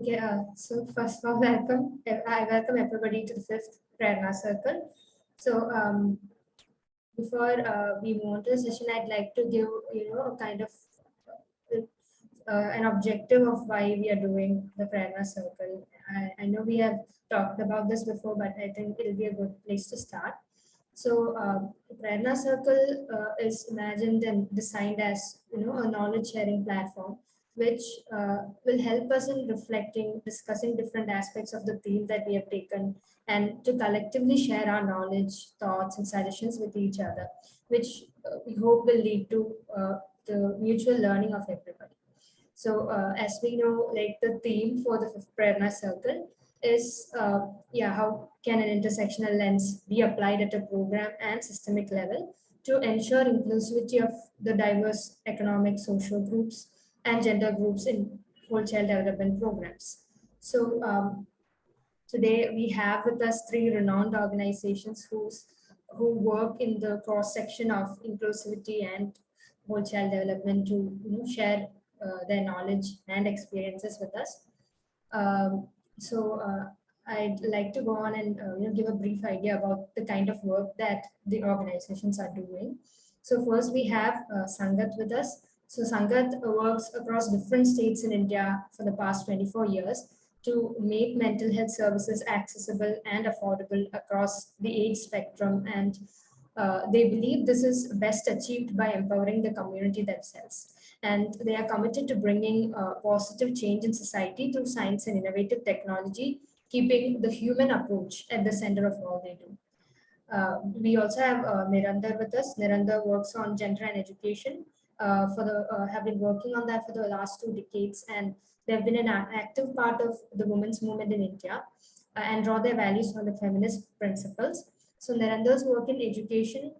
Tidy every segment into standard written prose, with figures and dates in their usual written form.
Okay, so first of all, welcome. I welcome everybody to the fifth Prerna Circle. So before we move on to the session, I'd like to give a kind of an objective of why we are doing the Prerna Circle. I know we have talked about this before, but I think it'll be a good place to start. So the Prerna Circle is imagined and designed as a knowledge sharing platform, which will help us in reflecting, discussing different aspects of the theme that we have taken, and to collectively share our knowledge, thoughts, and suggestions with each other, which we hope will lead to the mutual learning of everybody. So as we know, like the theme for the fifth Prerna Circle is, how can an intersectional lens be applied at a program and systemic level to ensure inclusivity of the diverse economic, social groups and gender groups in whole child development programs. So today we have with us three renowned organizations who work in the cross section of inclusivity and whole child development to share their knowledge and experiences with us. So I'd like to go on and give a brief idea about the kind of work that the organizations are doing. So first we have Sangath with us. So Sangath works across different states in India for the past 24 years to make mental health services accessible and affordable across the age spectrum, and they believe this is best achieved by empowering the community themselves. And they are committed to bringing positive change in society through science and innovative technology, keeping the human approach at the center of all they do. We also have Nirantar with us. Nirantar works on gender and education. Have been working on that for the last 2 decades, and they've been an active part of the women's movement in India and draw their values from the feminist principles. So Nirantar's work in education,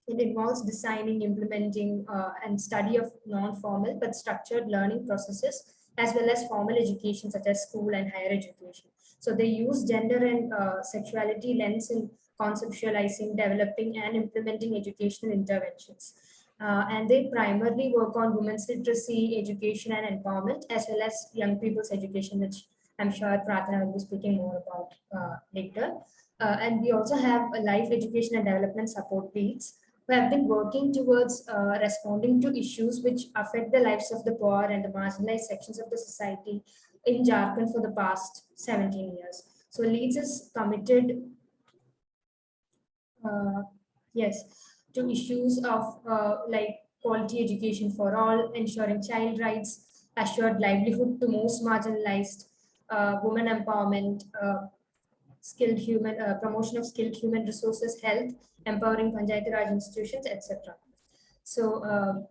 it involves designing, implementing, and study of non-formal but structured learning processes, as well as formal education such as school and higher education. So they use gender and sexuality lens in conceptualizing, developing, and implementing educational interventions. And they primarily work on women's literacy, education, and empowerment, as well as young people's education, which I'm sure Prarthana will be speaking more about later. And we also have a life education and development support leads who have been working towards responding to issues which affect the lives of the poor and the marginalized sections of the society in Jharkhand for the past 17 years. So Leads is committed, yes, to issues of like quality education for all, ensuring child rights, assured livelihood to most marginalized, women empowerment, skilled human promotion of skilled human resources, health, empowering Panchayati Raj institutions, etc. So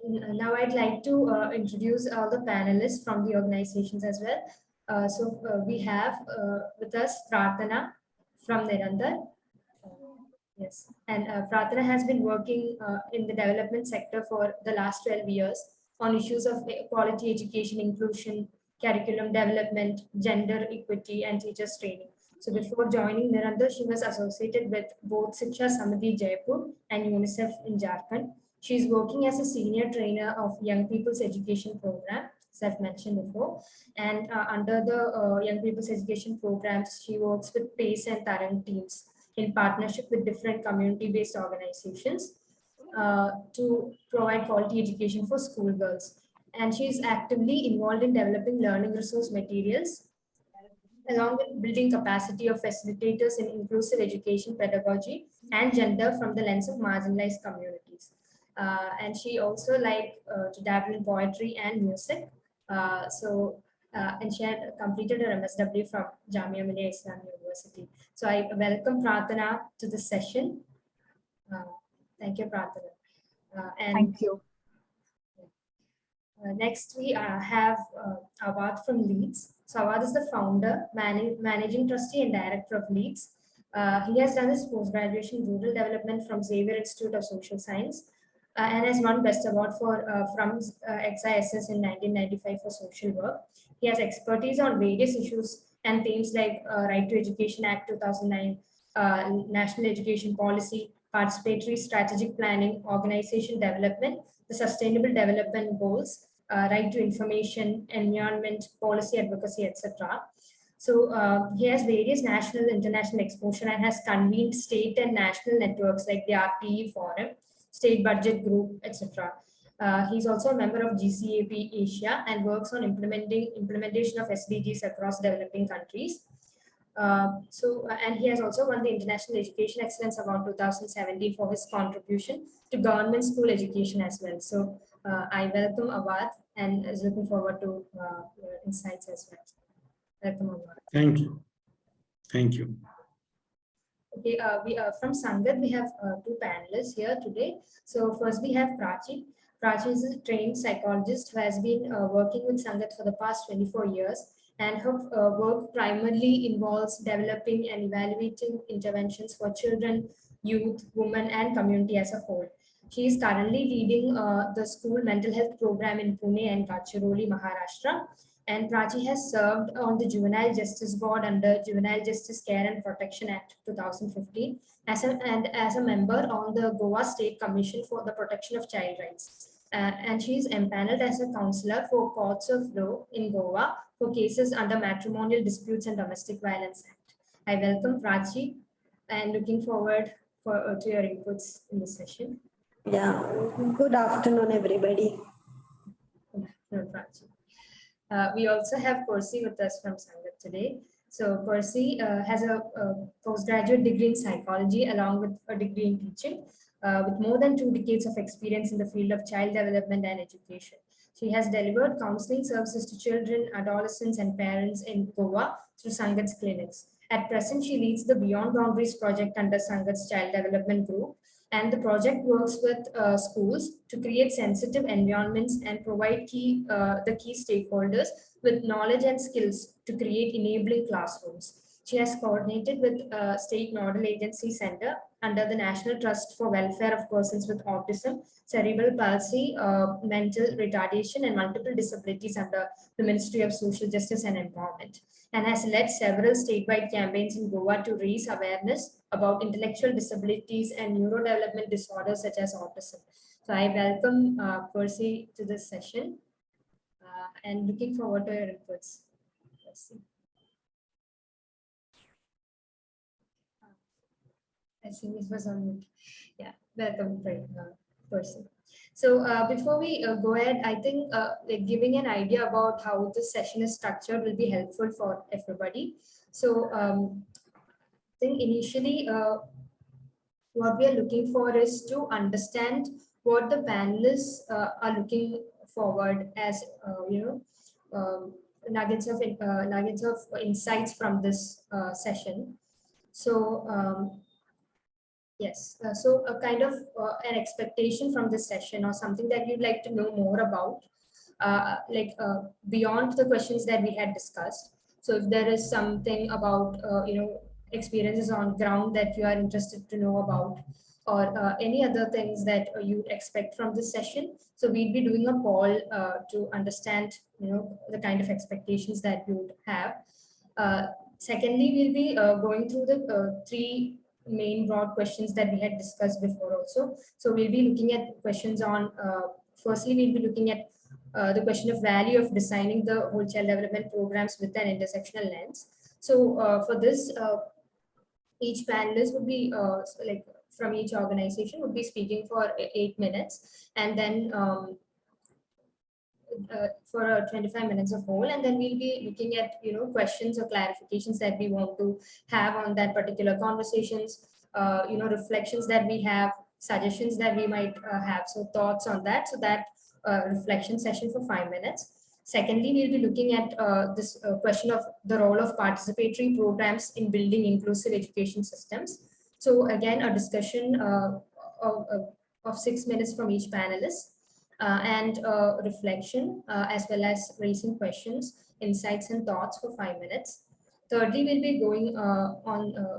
now I'd like to introduce all the panelists from the organizations as well. We have with us Prarthana from Nirantar. Yes, and Prarthana has been working in the development sector for the last 12 years on issues of quality education, inclusion, curriculum development, gender equity, and teachers training. So before joining Nirantar, she was associated with both Shiksha Samiti Jaipur and UNICEF in Jharkhand. She is working as a senior trainer of Young People's Education Program, as I've mentioned before. And under the Young People's Education Programs, she works with PACE and Tarang teams in partnership with different community-based organizations to provide quality education for schoolgirls. And she is actively involved in developing learning resource materials, along with building capacity of facilitators in inclusive education pedagogy and gender from the lens of marginalized communities. And she also liked to dabble in poetry and music. And she had completed her MSW from Jamia Millia Islam University. So I welcome Prarthana to the session. Thank you, Prarthana. Thank you. Next, we have Awad from Leeds. So Awad is the founder, managing trustee and director of Leeds. He has done his post-graduation rural development from Xavier Institute of Social Science and has won Best Award from XISS in 1995 for social work. He has expertise on various issues and themes like Right to Education Act 2009, National Education Policy, participatory strategic planning, organization development, the Sustainable Development Goals, right to information, environment, policy advocacy, etc. So he has various national, international exposure and has convened state and national networks like the RTE Forum, State Budget Group, etc. He's also a member of GCAP Asia and works on implementation of SDGs across developing countries. And he has also won the International Education Excellence Award 2017 for his contribution to government school education as well. So I welcome Awad and is looking forward to your insights as well. Welcome, Awad. Thank you. Thank you. Okay, from Sangath, we have two panelists here today. So first we have Prachi. Prachi is a trained psychologist who has been working with Sangath for the past 24 years, and her work primarily involves developing and evaluating interventions for children, youth, women, and community as a whole. She is currently leading the school mental health program in Pune and Gadchiroli, Maharashtra. And Prachi has served on the Juvenile Justice Board under Juvenile Justice Care and Protection Act 2015 and as a member on the Goa State Commission for the Protection of Child Rights. And she is empaneled as a counselor for courts of law in Goa for cases under Matrimonial Disputes and Domestic Violence Act. I welcome Prachi and looking forward to your inputs in this session. Yeah, good afternoon, everybody. Good afternoon, Prachi. We also have Percy with us from Sangath today. So Percy has a postgraduate degree in psychology along with a degree in teaching with more than 2 decades of experience in the field of child development and education. She has delivered counseling services to children, adolescents, and parents in Goa through Sangath's clinics. At present, she leads the Beyond Boundaries project under Sangath's Child Development Group, and the project works with schools to create sensitive environments and provide the key stakeholders with knowledge and skills to create enabling classrooms. She has coordinated with State Nodal Agency Center under the National Trust for Welfare of Persons with Autism, Cerebral Palsy, Mental Retardation, and Multiple Disabilities under the Ministry of Social Justice and Empowerment, and has led several statewide campaigns in Goa to raise awareness about intellectual disabilities and neurodevelopment disorders such as autism. So I welcome Percy to this session and looking forward to your inputs. Percy. I think it was on mute. Yeah, welcome, Percy. So before we go ahead, I think like giving an idea about how this session is structured will be helpful for everybody. So I think initially what we are looking for is to understand what the panelists are looking forward as nuggets of insights from this session. So yes, so a kind of an expectation from this session or something that you'd like to know more about, beyond the questions that we had discussed. So if there is something about, experiences on ground that you are interested to know about, or any other things that you expect from this session. So we'd be doing a poll to understand, the kind of expectations that you would have. Secondly, we'll be going through the 3 main broad questions that we had discussed before also. So we'll be looking at questions on, firstly, we'll be looking at the question of value of designing the whole child development programs with an intersectional lens. So for this, each panelist would be from each organization would be speaking for 8 minutes, and then for 25 minutes of whole, and then we'll be looking at questions or clarifications that we want to have on that particular conversations, reflections that we have, suggestions that we might have, so thoughts on that. So that reflection session for 5 minutes. Secondly, we'll be looking at this question of the role of participatory programs in building inclusive education systems. So again, a discussion of 6 minutes from each panelist. And reflection, as well as raising questions, insights, and thoughts for 5 minutes. Thirdly, we'll be going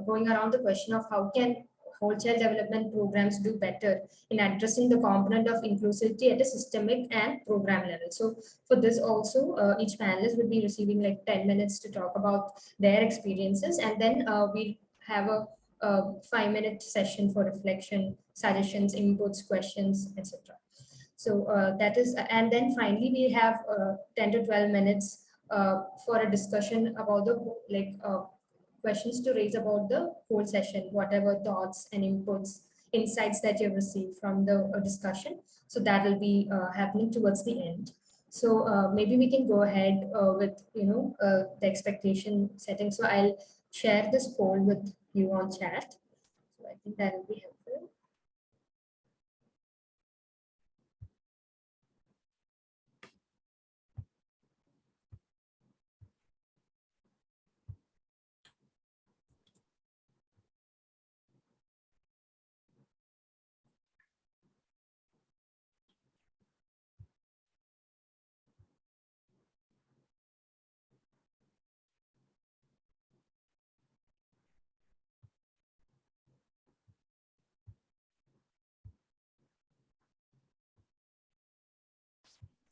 going around the question of how can whole child development programs do better in addressing the component of inclusivity at a systemic and program level. So for this also, each panelist will be receiving like 10 minutes to talk about their experiences, and then we have a 5-minute session for reflection, suggestions, inputs, questions, etc. So that is, and then finally we have 10 to 12 minutes for a discussion about the questions to raise about the whole session, whatever thoughts and inputs, insights that you've received from the discussion. So that will be happening towards the end. So maybe we can go ahead with the expectation setting. So I'll share this poll with you on chat. So I think that will be helpful.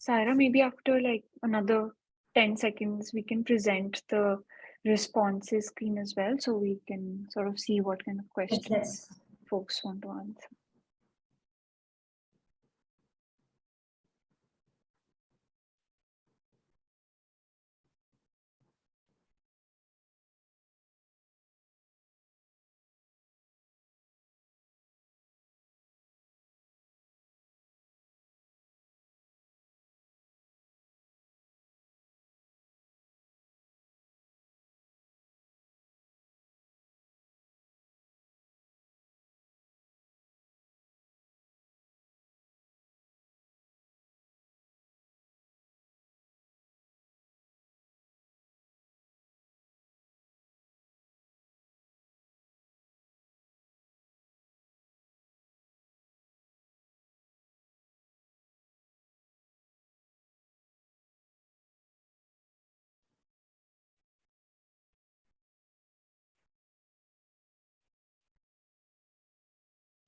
Saira, maybe after like another 10 seconds, we can present the responses screen as well, so we can sort of see what kind of questions Yes. folks want to answer.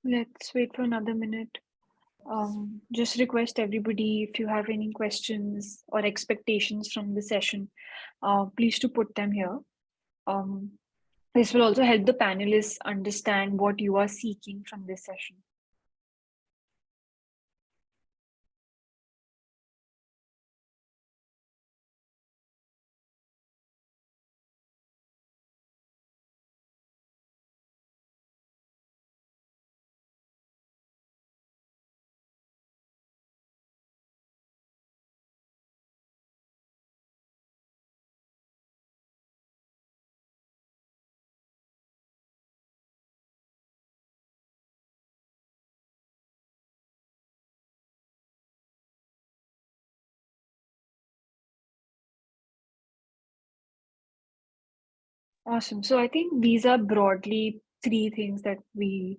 Let's wait for another minute. Just request everybody, if you have any questions or expectations from the session, please to put them here. This will also help the panelists understand what you are seeking from this session. Awesome. So I think these are broadly three things that we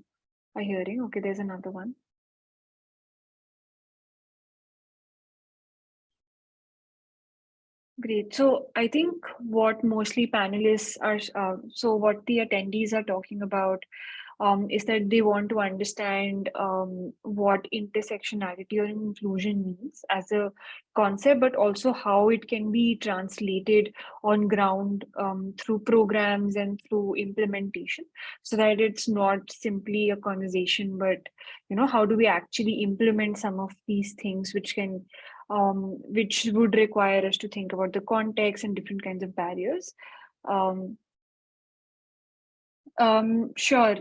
are hearing. Okay, there's another one. Great. So I think what mostly panelists are, so what the attendees are talking about is that they want to understand what intersectionality or inclusion means as a concept, but also how it can be translated on ground through programs and through implementation, so that it's not simply a conversation, but how do we actually implement some of these things which can which would require us to think about the context and different kinds of barriers. Sure.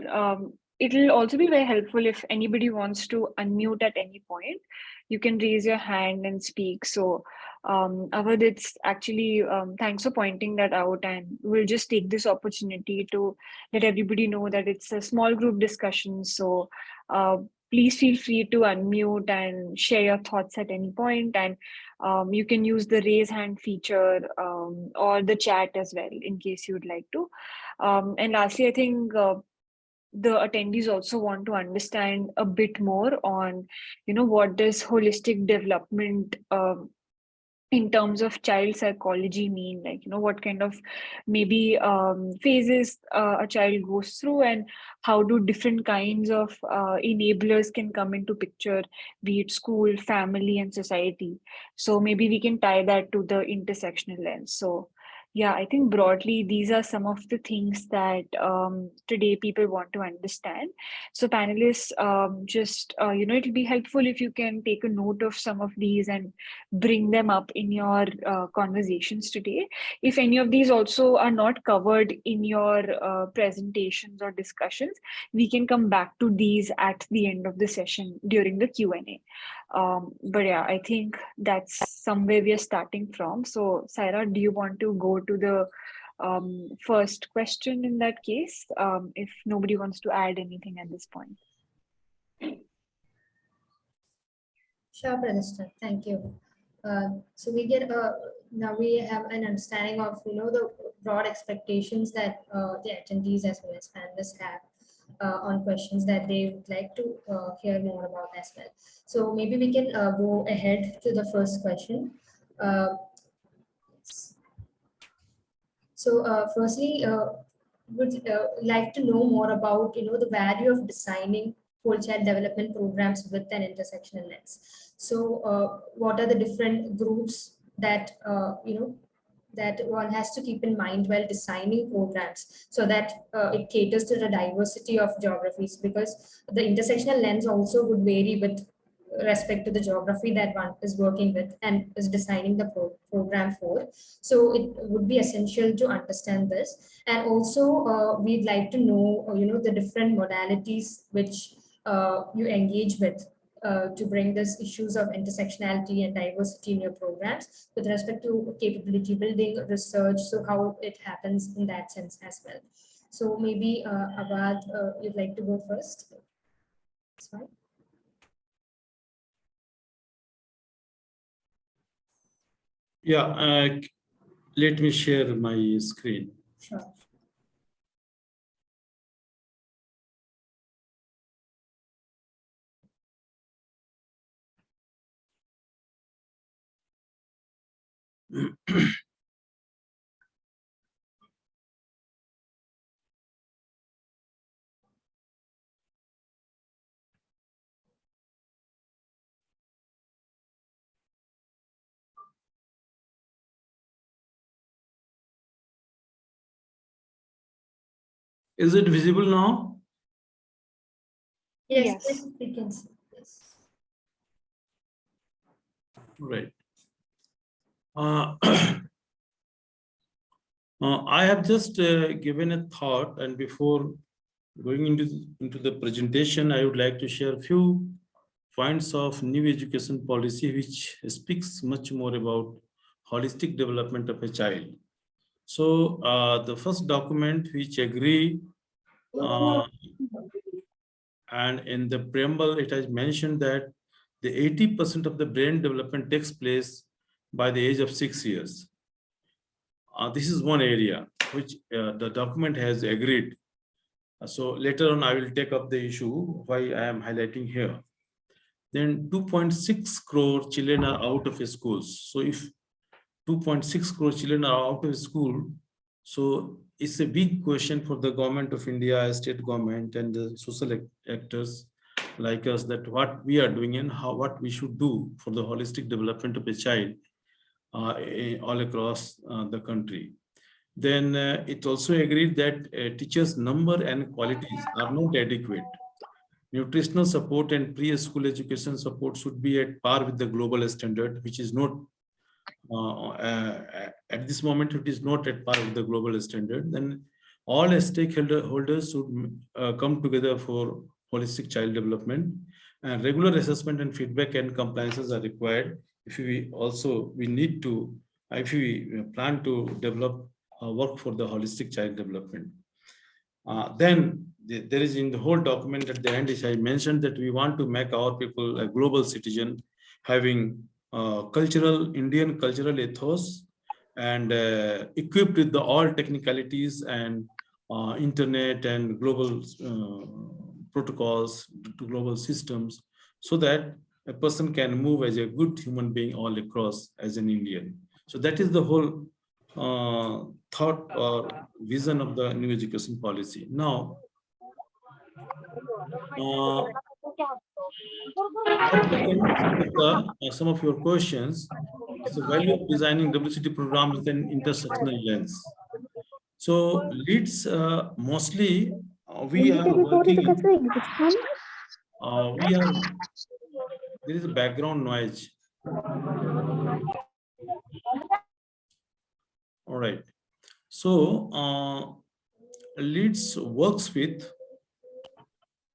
It'll also be very helpful if anybody wants to unmute at any point. You can raise your hand and speak. So, Avad, it's actually, thanks for pointing that out. And we'll just take this opportunity to let everybody know that it's a small group discussion. So, please feel free to unmute and share your thoughts at any point. And you can use the raise hand feature or the chat as well in case you'd like to. And lastly, I think the attendees also want to understand a bit more on, what does holistic development in terms of child psychology mean, like, what kind of maybe phases a child goes through, and how do different kinds of enablers can come into picture, be it school, family, and society. So maybe we can tie that to the intersectional lens. So Yeah, I think broadly, these are some of the things that today people want to understand. So panelists, it'll be helpful if you can take a note of some of these and bring them up in your conversations today. If any of these also are not covered in your presentations or discussions, we can come back to these at the end of the session during the Q&A. But yeah, I think that's somewhere we are starting from. So, Saira, do you want to go to the first question in that case, if nobody wants to add anything at this point? Sure, Pradishta. Thank you. So we get now we have an understanding of the broad expectations that the attendees as well as panelists have on questions that they would like to hear more about as well. So maybe we can go ahead to the first question. Firstly, would like to know more about the value of designing whole child development programs with an intersectional lens. So, what are the different groups that that one has to keep in mind while designing programs so that it caters to the diversity of geographies, because the intersectional lens also would vary with respect to the geography that one is working with and is designing the program for. So it would be essential to understand this. And also we'd like to know, the different modalities which you engage with to bring these issues of intersectionality and diversity in your programs with respect to capability building, research, so how it happens in that sense as well. So maybe Abad, you'd like to go first? That's fine. Yeah, let me share my screen. Sure. Is it visible now? Yes, Yes. we can see. Yes. Right. I have just given a thought, and before going into the presentation, I would like to share a few points of new education policy, which speaks much more about holistic development of a child. So the first document which agree, and in the preamble, it has mentioned that the 80% of the brain development takes place by the age of 6 years. This is one area which the document has agreed. So later on, I will take up the issue why I am highlighting here. Then 2.6 crore children are out of schools. So if 2.6 crore children are out of school, so it's a big question for the government of India, state government, and the social actors like us, that what we are doing and what we should do for the holistic development of a child all across the country. Then it also agreed that teachers' number and qualities are not adequate. Nutritional support and preschool education support should be at par with the global standard, which is not at this moment, it is not at par with the global standard. Then all stakeholders should come together for holistic child development, and regular assessment and feedback and compliances are required if we need to, if we plan to develop work for the holistic child development. Then there is in the whole document at the end, is I mentioned that we want to make our people a global citizen, having Indian cultural ethos, and equipped with all technicalities and internet and global protocols to global systems, so that a person can move as a good human being all across as an Indian. So that is the whole thought or vision of the new education policy. Now, I've taken some of your questions. It's the value of designing WCT program with an intersectional lens. So leads mostly we are working. We are there is a background noise. All right. So leads works with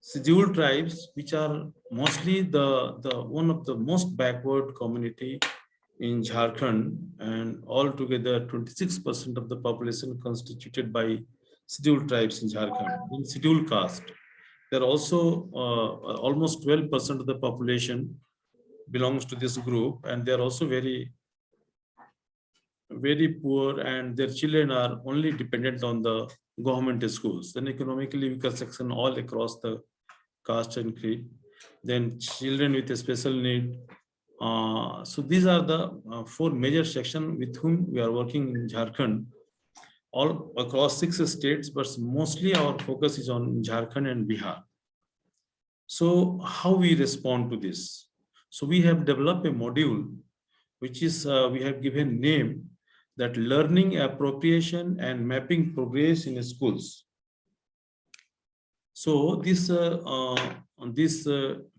scheduled tribes, which are mostly the one of the most backward community in Jharkhand, and altogether 26% of the population constituted by scheduled tribes in Jharkhand, in scheduled caste. There are also almost 12% of the population belongs to this group, and they are also very poor, and their children are only dependent on the government schools. Then economically weaker section all across the caste and creed. Then children with a special need. So these are the four major sections with whom we are working in Jharkhand, all across 6 states, but mostly our focus is on Jharkhand and Bihar. So how we respond to this? So we have developed a module, which is we have given name that learning appropriation and mapping progress in schools. So these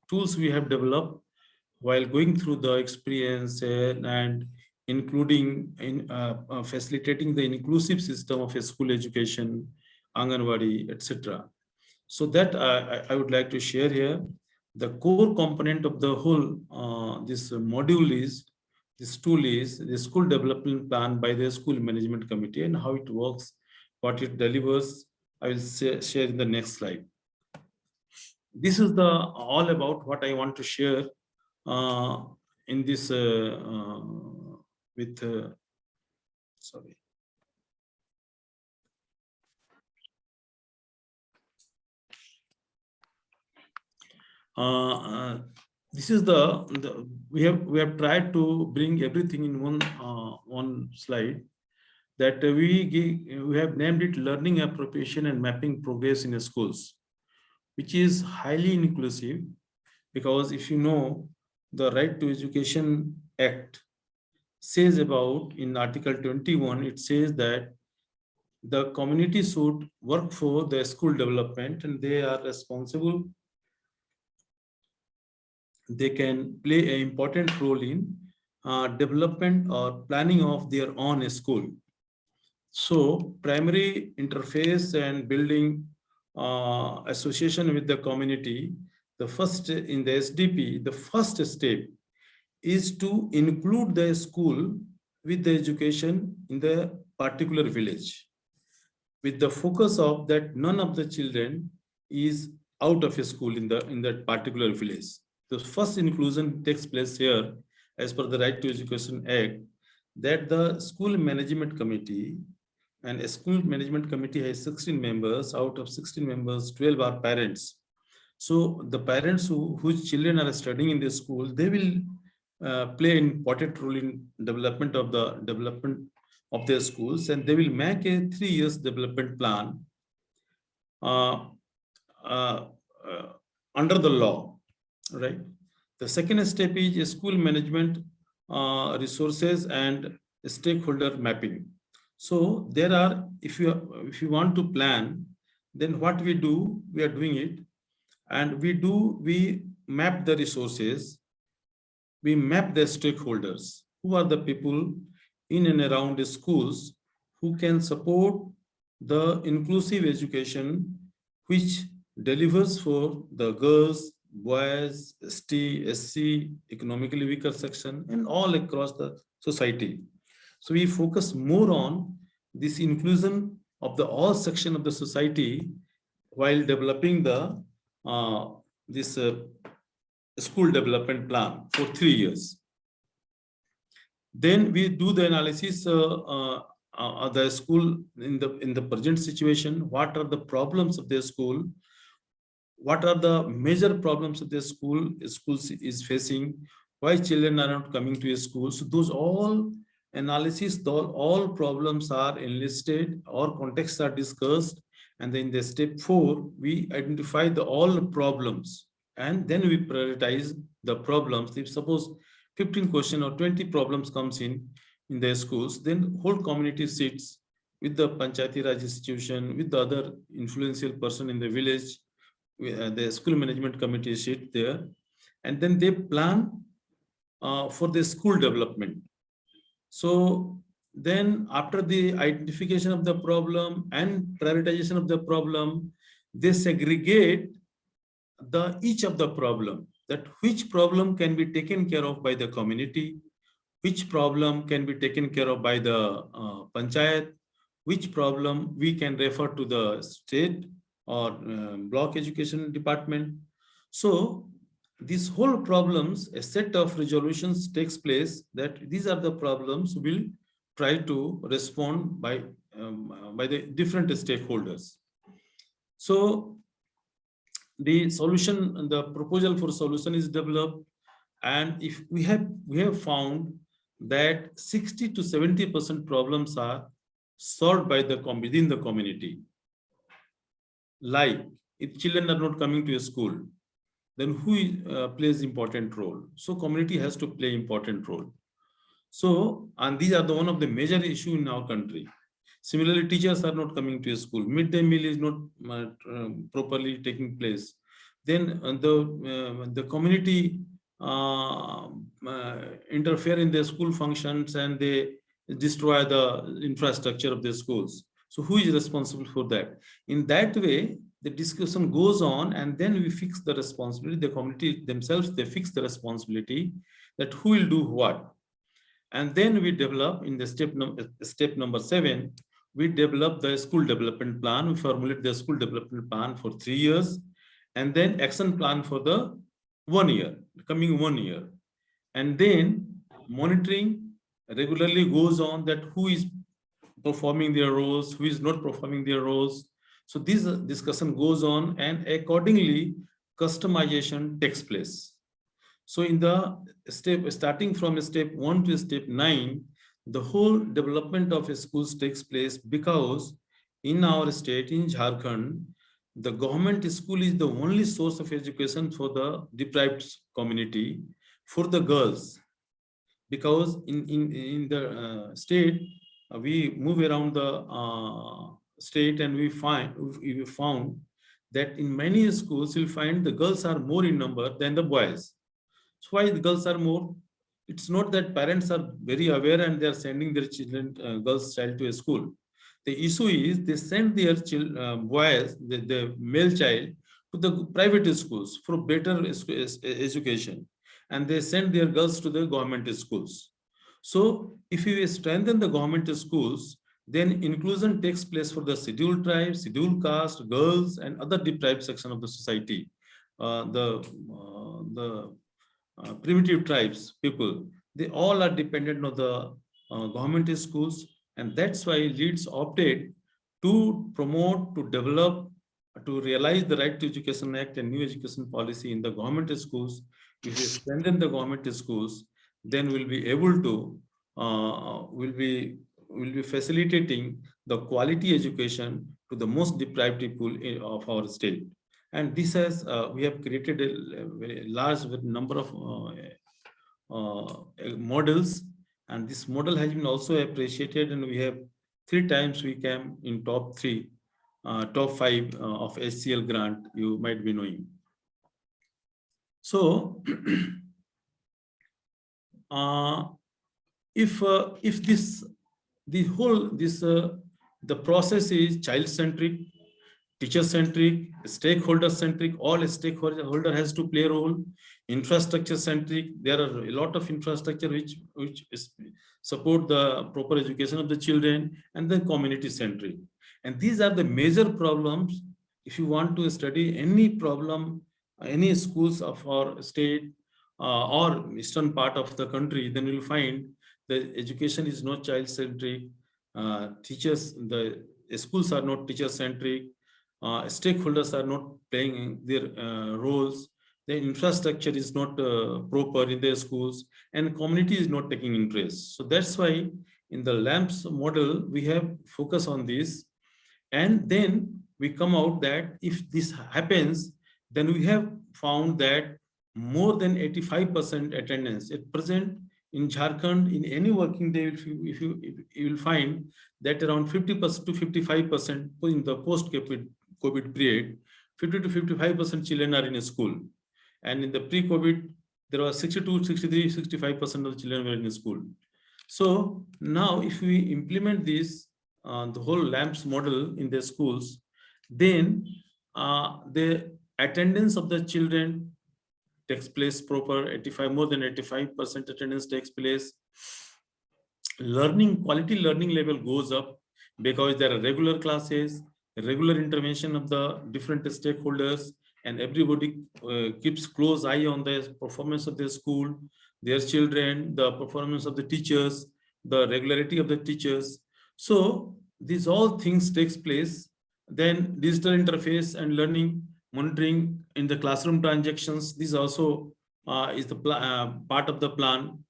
tools we have developed while going through the experience and including in facilitating the inclusive system of a school education, Anganwadi, etc. So that I would like to share here. The core component of the whole this module is, this tool is the school development plan by the school management committee, and how it works, what it delivers. I will share in the next slide. This is the all about what I want to share in this with sorry. This is the we have tried to bring everything in one slide, that we have named it learning appropriation and mapping progress in schools, which is highly inclusive, because if you know, the Right to Education Act says about, in Article 21, it says that the community should work for the school development, and they are responsible. They can play an important role in development or planning of their own school. So primary interface and building association with the community, the first in the SDP, the first step is to include the school with the education in the particular village, with the focus of that none of the children is out of a school in that particular village. The first inclusion takes place here as per the Right to Education Act, that the school management committee, and a school management committee has 16 members. Out of 16 members, 12 are parents. So the parents whose children are studying in the school, they will play an important role in development of their schools, and they will make a 3 years development plan under the law, right? The second step is school management resources and stakeholder mapping. So there are, if you want to plan, then what we do, we are doing it, and we map the resources, we map the stakeholders, who are the people in and around the schools who can support the inclusive education which delivers for the girls, boys, ST, SC, economically weaker section, and all across the society. So we focus more on this inclusion of the all section of the society while developing the this school development plan for 3 years. Then we do the analysis of the school in the present situation. What are the problems of the school? What are the major problems of the schools is facing? Why children are not coming to a school? So those all analysis, all problems are enlisted, or contexts are discussed, and then in the step 4, we identify all problems, and then we prioritize the problems. If suppose 15 question or 20 problems comes in the schools, then whole community sits with the Panchayati Raj institution, with the other influential person in the village, the school management committee sit there, and then they plan for the school development. So then after the identification of the problem and prioritization of the problem, they segregate each of the problem, that which problem can be taken care of by the community, which problem can be taken care of by the panchayat, which problem we can refer to the state or block education department. So these whole problems, a set of resolutions takes place, that these are the problems we'll try to respond by the different stakeholders. So the solution, the proposal for solution is developed, and if we have found that 60 to 70% problems are solved by within the community. Like if children are not coming to a school, then who plays important role? So community has to play important role. So, and these are one of the major issue in our country. Similarly, teachers are not coming to a school. Midday meal is not properly taking place. Then the community interfere in the school functions and they destroy the infrastructure of the schools. So who is responsible for that? In that way, the discussion goes on, and then we fix the responsibility. The community themselves, they fix the responsibility that who will do what. And then we develop in the step number 7, we develop the school development plan. We formulate the school development plan for 3 years, and then action plan for the 1 year, coming 1 year. And then monitoring regularly goes on, that who is performing their roles, who is not performing their roles. So this discussion goes on, and accordingly customization takes place. So in the step, starting from step 1 to step 9, the whole development of schools takes place, because in our state, in Jharkhand, the government school is the only source of education for the deprived community, for the girls. Because in the state, we move around the state, and we found that in many schools you'll find the girls are more in number than the boys. So why the girls are more? It's not that parents are very aware and they are sending their children, girls' child to a school. The issue is they send their boys, the male child, to the private schools for better education, and they send their girls to the government schools. So if we strengthen the government schools, then inclusion takes place for the scheduled tribes, scheduled caste, girls, and other deprived section of the society. The primitive tribes people, they all are dependent on the government schools, and that's why Leeds opted to promote, to develop, to realize the Right to Education Act and new education policy in the government schools. If we strengthen the government schools, then we'll be able to will be facilitating the quality education to the most deprived people of our state. And this has we have created a very large number of models, and this model has been also appreciated, and we have 3 times we came in top 5 of HCL grant, you might be knowing. So if the process is child-centric, teacher-centric, stakeholder-centric, all stakeholder has to play a role. Infrastructure-centric, there are a lot of infrastructure which support the proper education of the children, and then community-centric. And these are the major problems. If you want to study any problem, any schools of our state or eastern part of the country, then you'll find the education is not child-centric, teachers, the schools are not teacher-centric, stakeholders are not playing their roles, the infrastructure is not proper in their schools, and community is not taking interest. So that's why in the LAMPS model, we have focus on this. And then we come out that if this happens, then we have found that more than 85% attendance. At present, in Jharkhand, in any working day, if you will find that around 50% to 55% in the post-COVID period, 50 to 55% children are in a school. And in the pre-COVID, there was 62, 63, 65% of the children were in a school. So now if we implement this, the whole LAMPS model in the schools, then the attendance of the children takes place proper, more than 85% attendance takes place. Quality learning level goes up because there are regular classes, regular intervention of the different stakeholders, and everybody keeps close eye on the performance of their school, their children, the performance of the teachers, the regularity of the teachers. So these all things takes place. Then digital interface and learning monitoring in the classroom transactions, this also is the part of the plan.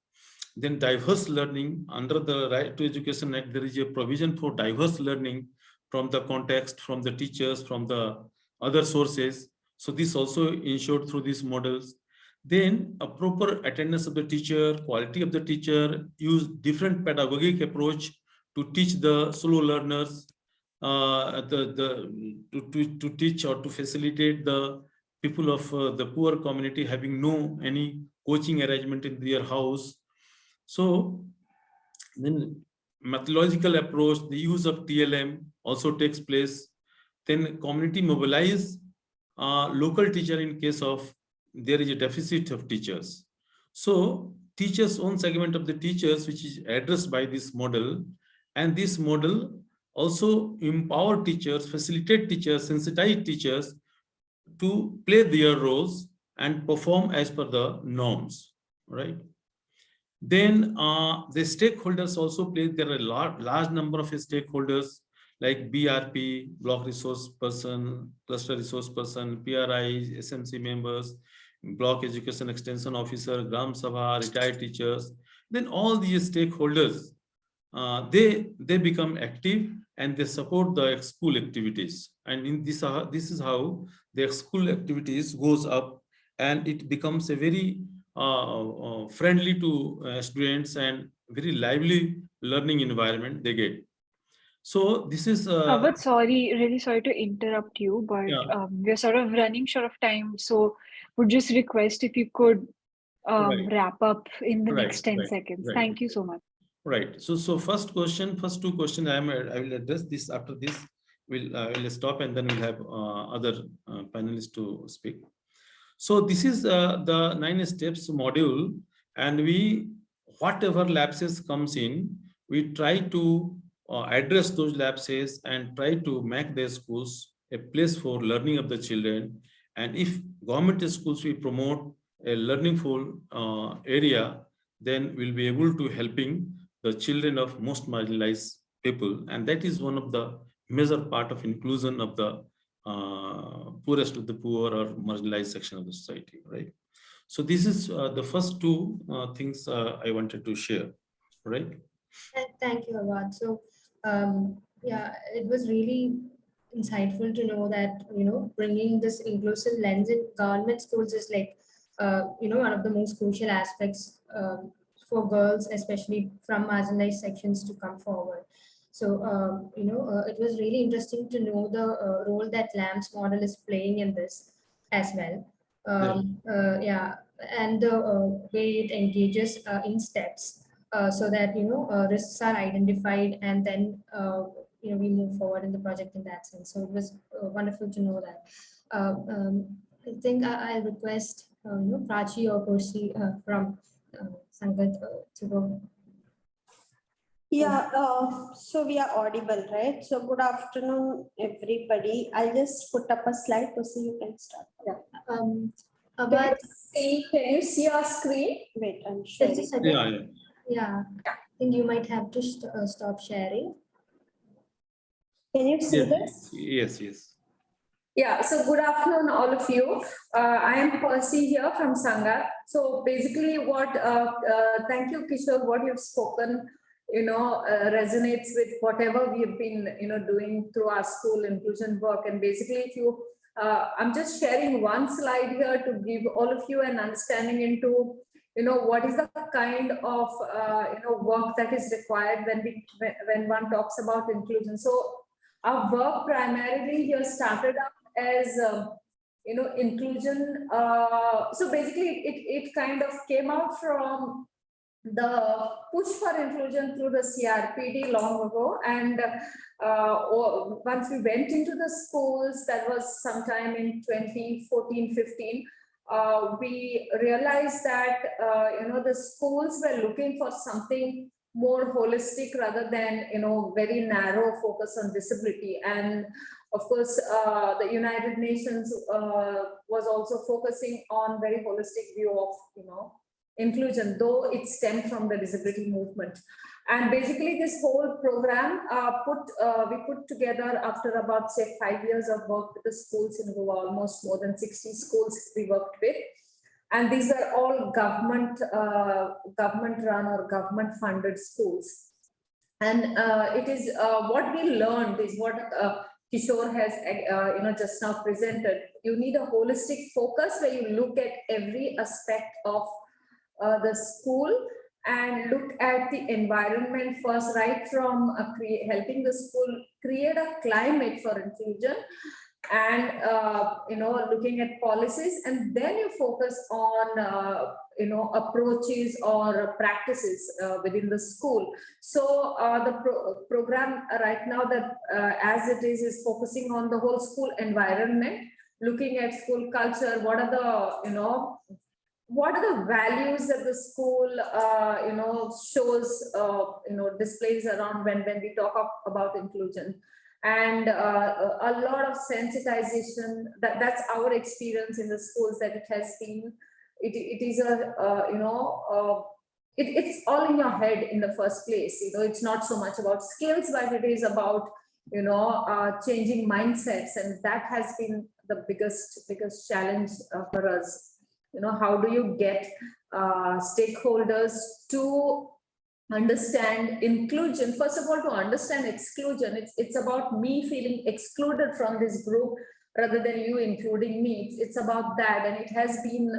Then diverse learning, under the Right to Education Act, there is a provision for diverse learning from the context, from the teachers, from the other sources. So this also ensured through these models. Then a proper attendance of the teacher, quality of the teacher, use different pedagogic approach to teach the slow learners, to teach or to facilitate the people of the poor community having no any coaching arrangement in their house. So then methodological approach, the use of TLM also takes place. Then community mobilize local teacher in case of there is a deficit of teachers. So teachers' own segment of the teachers, which is addressed by this model, and this model also empower teachers, facilitate teachers, sensitize teachers to play their roles and perform as per the norms, right? Then the stakeholders also play. There are a large number of stakeholders like BRP, block resource person, cluster resource person, PRI, SMC members, block education extension officer, Gram Sabha, retired teachers. Then all these stakeholders, they become active and they support the school activities. And in this is how the school activities goes up, and it becomes a very friendly to students and very lively learning environment they get. So this is But sorry, really sorry to interrupt you, but yeah, we're sort of running short of time. So would just request if you could right, wrap up in the right, next 10 right, seconds. right, Thank you so much. right. So first two questions I will address this. After this we'll stop, and then we'll have other panelists to speak. So this is the 9 steps module, and whatever lapses comes in, we try to address those lapses and try to make their schools a place for learning of the children. And if government schools we promote a learningful area, then we'll be able to helping the children of most marginalized people, and that is one of the major part of inclusion of the poorest of the poor or marginalized section of the society, right? So this is the first two things I wanted to share, right? Thank you, Awad. So, yeah, it was really insightful to know that, bringing this inclusive lens in government schools is like, one of the most crucial aspects for girls, especially from marginalized sections, to come forward. So, it was really interesting to know the role that LAMPS model is playing in this as well. Yeah, and the way it engages in steps. So that risks are identified, and then we move forward in the project in that sense. So it was wonderful to know that. I think I'll request Prachi or Percy from Sangath to go. Yeah, so we are audible, right? So good afternoon, everybody. I'll just put up a slide to see you can start. Yeah. But Can you see our screen? Wait, I'm sharing. just a second. Yeah. I think you might have to stop sharing. Can you see this? Yes. Yeah, so good afternoon, all of you. I am Percy here from Sangath. So basically thank you, Kishore, what you've spoken, resonates with whatever we've been, doing through our school inclusion work. And basically, if you I'm just sharing one slide here to give all of you an understanding into, what is the kind of, work that is required when one talks about inclusion. So our work primarily here started out as, inclusion. So basically it kind of came out from the push for inclusion through the CRPD long ago. And once we went into the schools, that was sometime in 2014-15, we realized that, the schools were looking for something more holistic rather than, very narrow focus on disability. And of course, the United Nations was also focusing on very holistic view of, inclusion, though it stemmed from the disability movement. And basically this whole program we put together after about, say, 5 years of work with the schools in Goa, almost more than 60 schools we worked with. And these were all government run or government funded schools. And it is what we learned is what Kishore has just now presented. You need a holistic focus where you look at every aspect of the school and look at the environment first, right from helping the school create a climate for inclusion, and looking at policies, and then you focus on approaches or practices within the school. So the program right now that as it is focusing on the whole school environment, looking at school culture, what are the values that the school shows, displays around when we talk about inclusion. And a lot of sensitization, that's our experience in the schools, that it has been, it is it's all in your head in the first place. It's not so much about skills, but it is about changing mindsets, and that has been the biggest challenge for us. How do you get stakeholders to understand inclusion? First of all, to understand exclusion, it's about me feeling excluded from this group rather than you including me. It's about that, and it has been,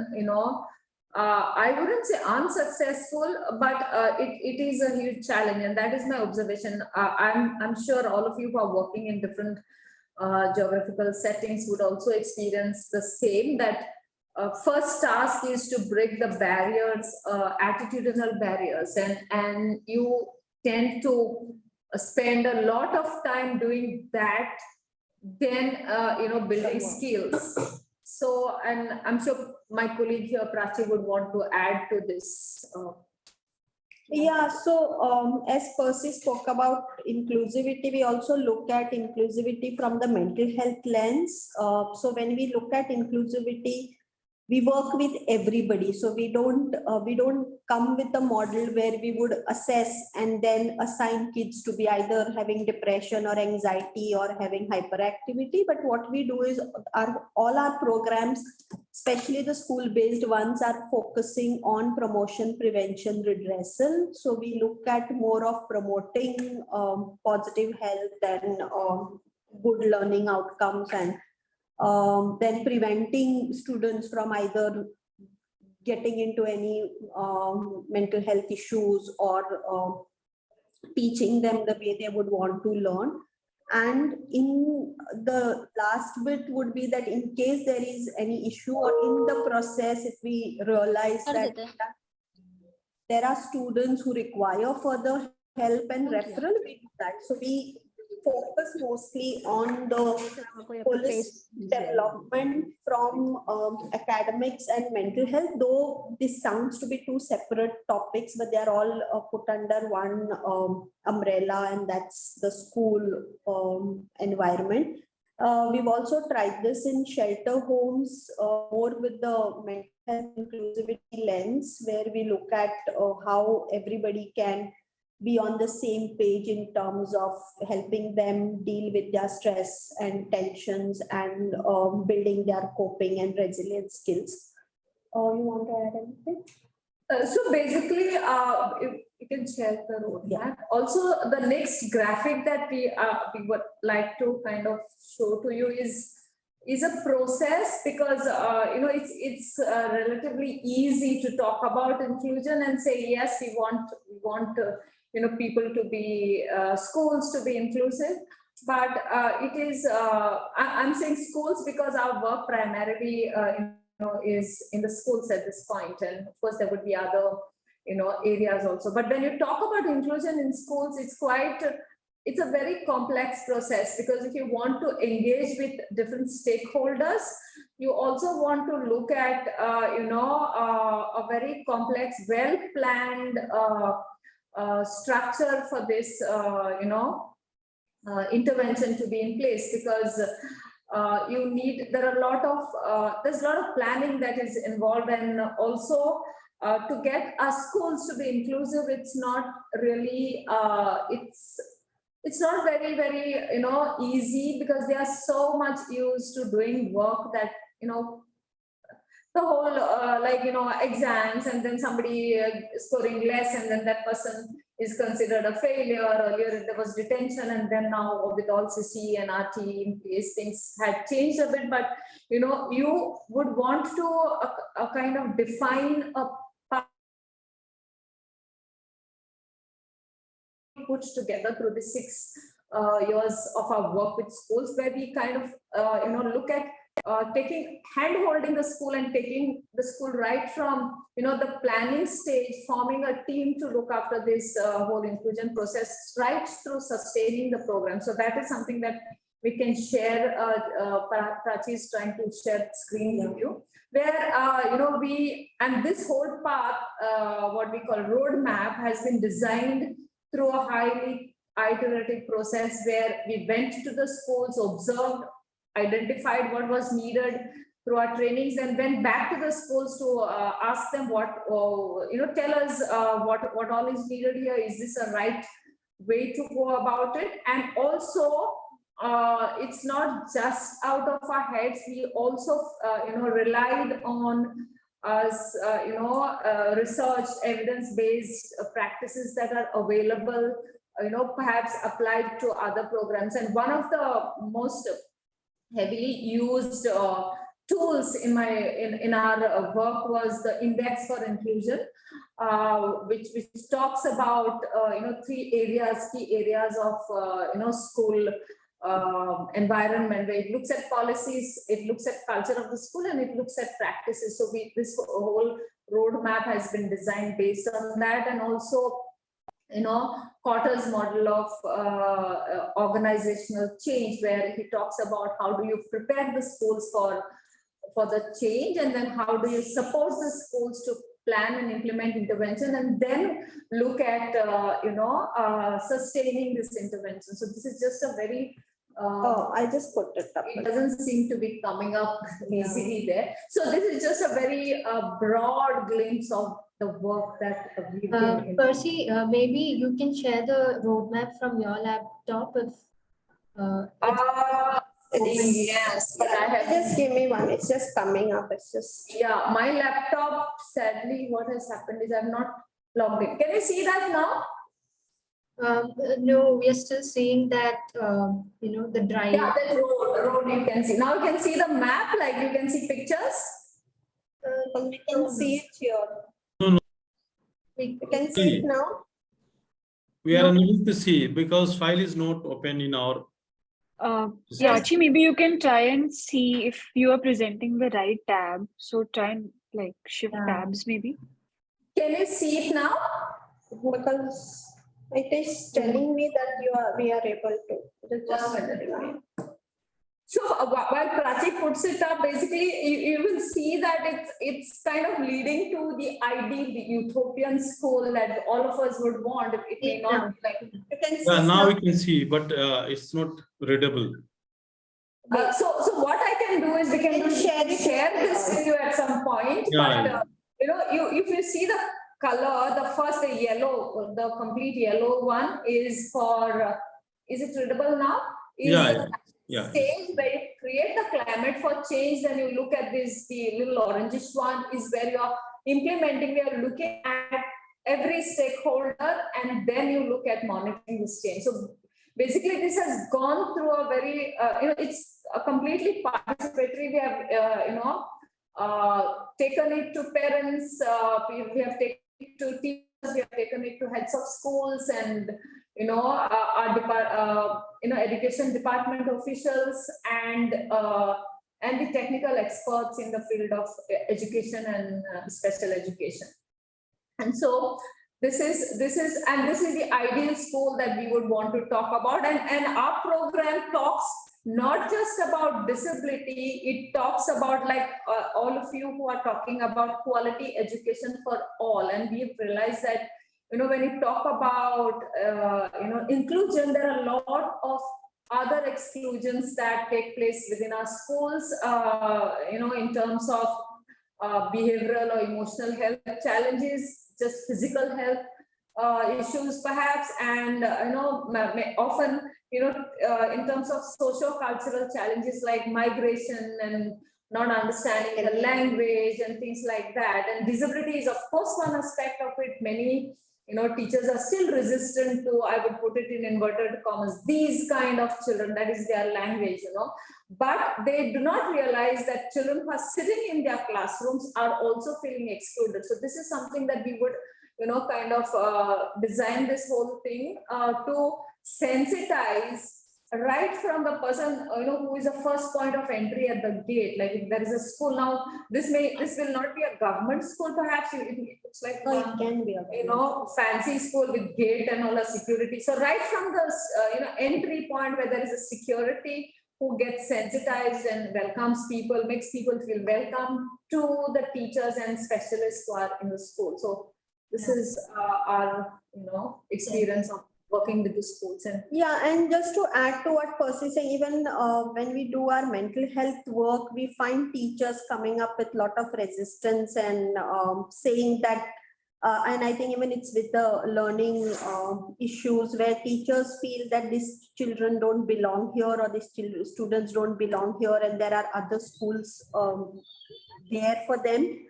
I wouldn't say unsuccessful, but it is a huge challenge, and that is my observation. I'm sure all of you who are working in different geographical settings would also experience the same, that first task is to break the barriers, attitudinal barriers, and you tend to spend a lot of time doing that, then building skills. So, and I'm sure my colleague here, Prachi, would want to add to this. Yeah, so as Percy spoke about inclusivity, we also look at inclusivity from the mental health lens. So when we look at inclusivity, we work with everybody. So we don't come with a model where we would assess and then assign kids to be either having depression or anxiety or having hyperactivity. But what we do is all our programs, especially the school-based ones, are focusing on promotion, prevention, redressal. So we look at more of promoting positive health and good learning outcomes, and then preventing students from either getting into any mental health issues or teaching them the way they would want to learn. And in the last bit would be that in case there is any issue or in the process, if we realize that there are students who require further help and referral, we do that. So we focus mostly on the holistic development from academics and mental health, though this sounds to be two separate topics, but they are all put under one umbrella, and that's the school environment. We've also tried this in shelter homes, more with the mental health inclusivity lens, where we look at how everybody can be on the same page in terms of helping them deal with their stress and tensions and building their coping and resilience skills. You want to add anything? So basically, if you can share the roadmap. Yeah. Also, the next graphic that we would like to kind of show to you is, is a process, because it's relatively easy to talk about inclusion and say yes, we want people to be schools to be inclusive, but it is I'm saying schools because our work primarily is in the schools at this point, and of course there would be other areas also. But when you talk about inclusion in schools, it's a very complex process, because if you want to engage with different stakeholders, you also want to look at a very complex, well-planned structure for this intervention to be in place, because there's a lot of planning that is involved, and also to get our schools to be inclusive, it's not really it's not very, very easy, because they are so much used to doing work that the whole exams, and then somebody scoring less, and then that person is considered a failure. Earlier there was detention, and then now with all CC and RT in place, things had changed a bit. But you would want to kind of define a put together through the 6 years of our work with schools, where we kind of look at hand-holding the school and taking the school right from the planning stage, forming a team to look after this whole inclusion process, right through sustaining the program. So that is something that we can share. Prachi is trying to share screen with you, where and this whole path, what we call roadmap, has been designed through a highly iterative process, where we went to the schools, observed, identified what was needed through our trainings, and went back to the schools to ask them tell us what all is needed here. Is this a right way to go about it? And also, it's not just out of our heads. We also relied on research, evidence-based practices that are available, perhaps applied to other programs. And one of the most heavily used tools in our work was the Index for Inclusion, which talks about 3 key areas of school environment, where it looks at policies, it looks at culture of the school, and it looks at practices. So this whole roadmap has been designed based on that, and also Cotter's model of organizational change, where he talks about how do you prepare the schools for the change, and then how do you support the schools to plan and implement intervention, and then look at sustaining this intervention. So this is just a very I just put it up. it doesn't seem to be coming up easily there. So this is just a very broad glimpse of the work that we've been Percy, maybe you can share the roadmap from your laptop if yes, but I have Just give me one. It's just coming up. It's just. Yeah, my laptop, sadly, what has happened is I'm not logged in. Can you see that now? no, we are still seeing that the drive. Yeah, that road you can see. Now you can see the map, like you can see pictures. We can see it here. We You can see it now. We are unable to see because file is not open in our. Prachi, maybe you can try and see if you are presenting the right tab. So try and shift tabs maybe. Can you see it now? Because it is telling me that we are able to. Just a minute. So while Prachi puts it up, basically you will see that it's kind of leading to the ideal, the utopian school that all of us would want. It may not like. You can see Now we can see, but it's not readable. So what I can do is we can share this with you at some point. Yeah. But if you see the color, the yellow, the complete yellow one is for. Is it readable now? Stage where you create the climate for change, then you look at this, the little orangish one is where you are implementing, we are looking at every stakeholder, and then you look at monitoring this change. So basically this has gone through a very, it's a completely participatory. We have, taken it to parents, we have taken it to teachers, we have taken it to heads of schools and, our education department officials and the technical experts in the field of education and special education. And so this is the ideal school that we would want to talk about. And our program talks not just about disability, it talks about, like all of you who are talking about quality education for all. And we've realized that, when you talk about, inclusion, there are a lot of other exclusions that take place within our schools, in terms of behavioral or emotional health challenges, just physical health issues perhaps, and often in terms of socio-cultural challenges like migration and not understanding the language and things like that. And disability is of course one aspect of it. Many teachers are still resistant to, I would put it in inverted commas, these kind of children, that is their language, but they do not realize that children who are sitting in their classrooms are also feeling excluded. So this is something that we would kind of design this whole thing to sensitize right from the person who is the first point of entry at the gate. Like if there is a school now, this will not be a government school, perhaps it's like it can be a fancy school with gate and all the security. So right from the entry point where there is a security who gets sensitized and welcomes people, makes people feel welcome, to the teachers and specialists who are in the school. So this is our experience of working with the schools. And and just to add to what Percy saying, even when we do our mental health work, we find teachers coming up with a lot of resistance and saying that, and I think even it's with the learning issues where teachers feel that these children don't belong here, or these students don't belong here, and there are other schools there for them.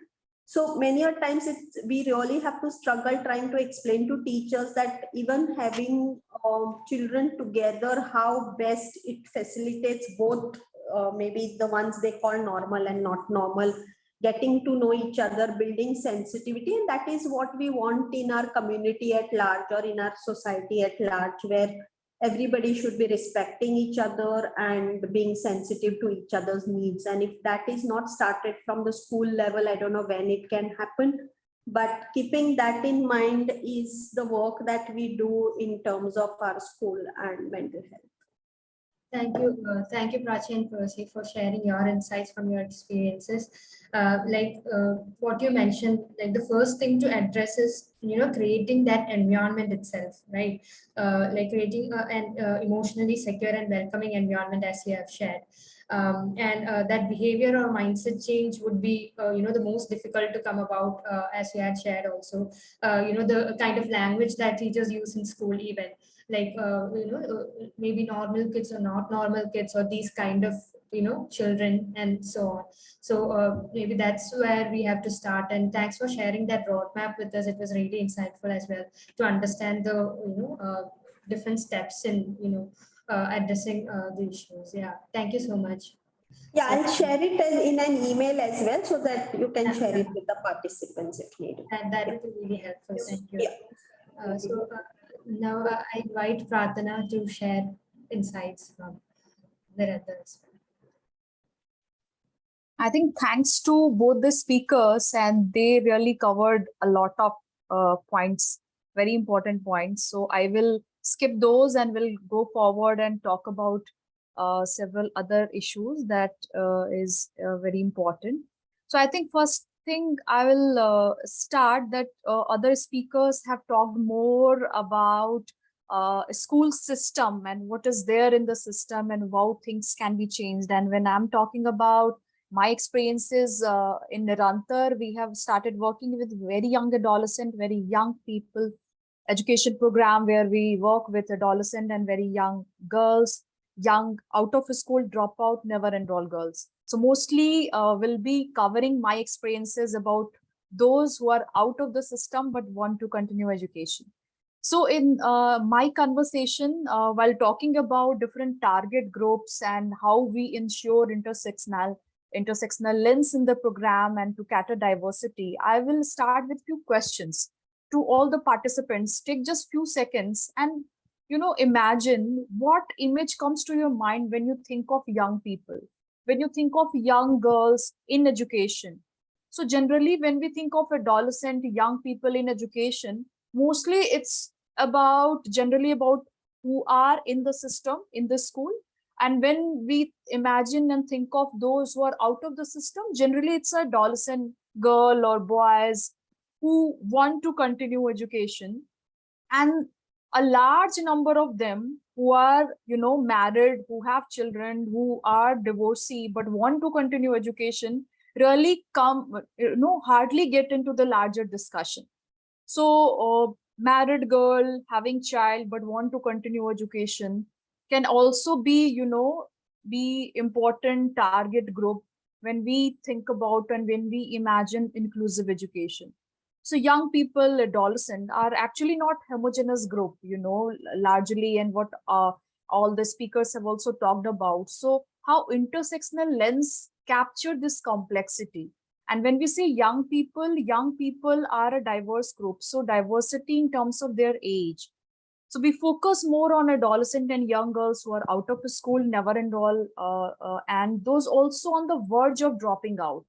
So many a times we really have to struggle trying to explain to teachers that even having children together, how best it facilitates both, maybe the ones they call normal and not normal, getting to know each other, building sensitivity. And that is what we want in our community at large, or in our society at large, where everybody should be respecting each other and being sensitive to each other's needs. And if that is not started from the school level, I don't know when it can happen. But keeping that in mind is the work that we do in terms of our school and mental health. Thank you, Prachi and Percy, for sharing your insights from your experiences. What you mentioned, like the first thing to address is, creating that environment itself, right? Like creating an emotionally secure and welcoming environment, as you have shared. That behavior or mindset change would be, the most difficult to come about, as you had shared also. The kind of language that teachers use in school, even. Like maybe normal kids or not normal kids, or these kind of children, and so on. So maybe that's where we have to start. And thanks for sharing that roadmap with us. It was really insightful as well to understand the different steps in addressing the issues. Thank you so much. I'll share it in an email as well, so that you can share it with the participants if needed. And that would be really helpful. Thank you. Now I invite Prarthana to share insights from Nirantar. I think thanks to both the speakers, and they really covered a lot of points, very important points. So I will skip those and will go forward and talk about several other issues that is very important. So I think first thing I will start that other speakers have talked more about school system and what is there in the system and how things can be changed. And when I'm talking about my experiences in Nirantar, we have started working with very young adolescent, very young people, education program where we work with adolescent and very young girls, young out of school dropout, never enroll girls. So mostly will be covering my experiences about those who are out of the system but want to continue education. So in my conversation, while talking about different target groups and how we ensure intersectional lens in the program and to cater diversity, I will start with few questions to all the participants. Take just few seconds and imagine what image comes to your mind when you think of young people, when you think of young girls in education. So generally, when we think of adolescent young people in education, mostly it's generally about who are in the system in the school. And when we imagine and think of those who are out of the system, generally it's a adolescent girl or boys who want to continue education, and a large number of them who are married, who have children, who are divorcee but want to continue education, really come hardly get into the larger discussion. So married girl having child but want to continue education can also be important target group when we think about and when we imagine inclusive education. So young people, adolescent, are actually not homogeneous group, largely, and what all the speakers have also talked about. So how intersectional lens capture this complexity. And when we say young people are a diverse group. So diversity in terms of their age. So we focus more on adolescent and young girls who are out of the school, never enroll, and those also on the verge of dropping out.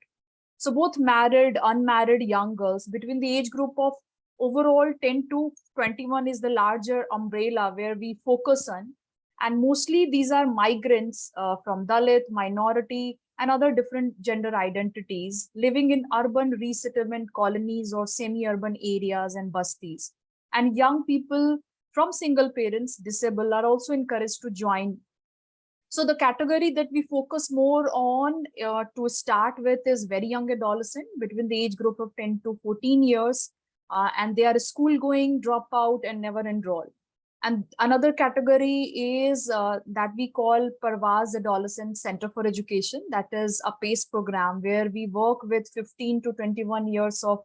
So both married, unmarried young girls between the age group of overall 10 to 21 is the larger umbrella where we focus on. And mostly these are migrants from Dalit, minority, and other different gender identities living in urban resettlement colonies or semi-urban areas and bastis. And young people from single parents, disabled, are also encouraged to join. So the category that we focus more on to start with is very young adolescent between the age group of 10 to 14 years. And they are school going, dropout, and never enroll. And another category is that we call Parvaz Adolescent Center for Education. That is a PACE program where we work with 15 to 21 years of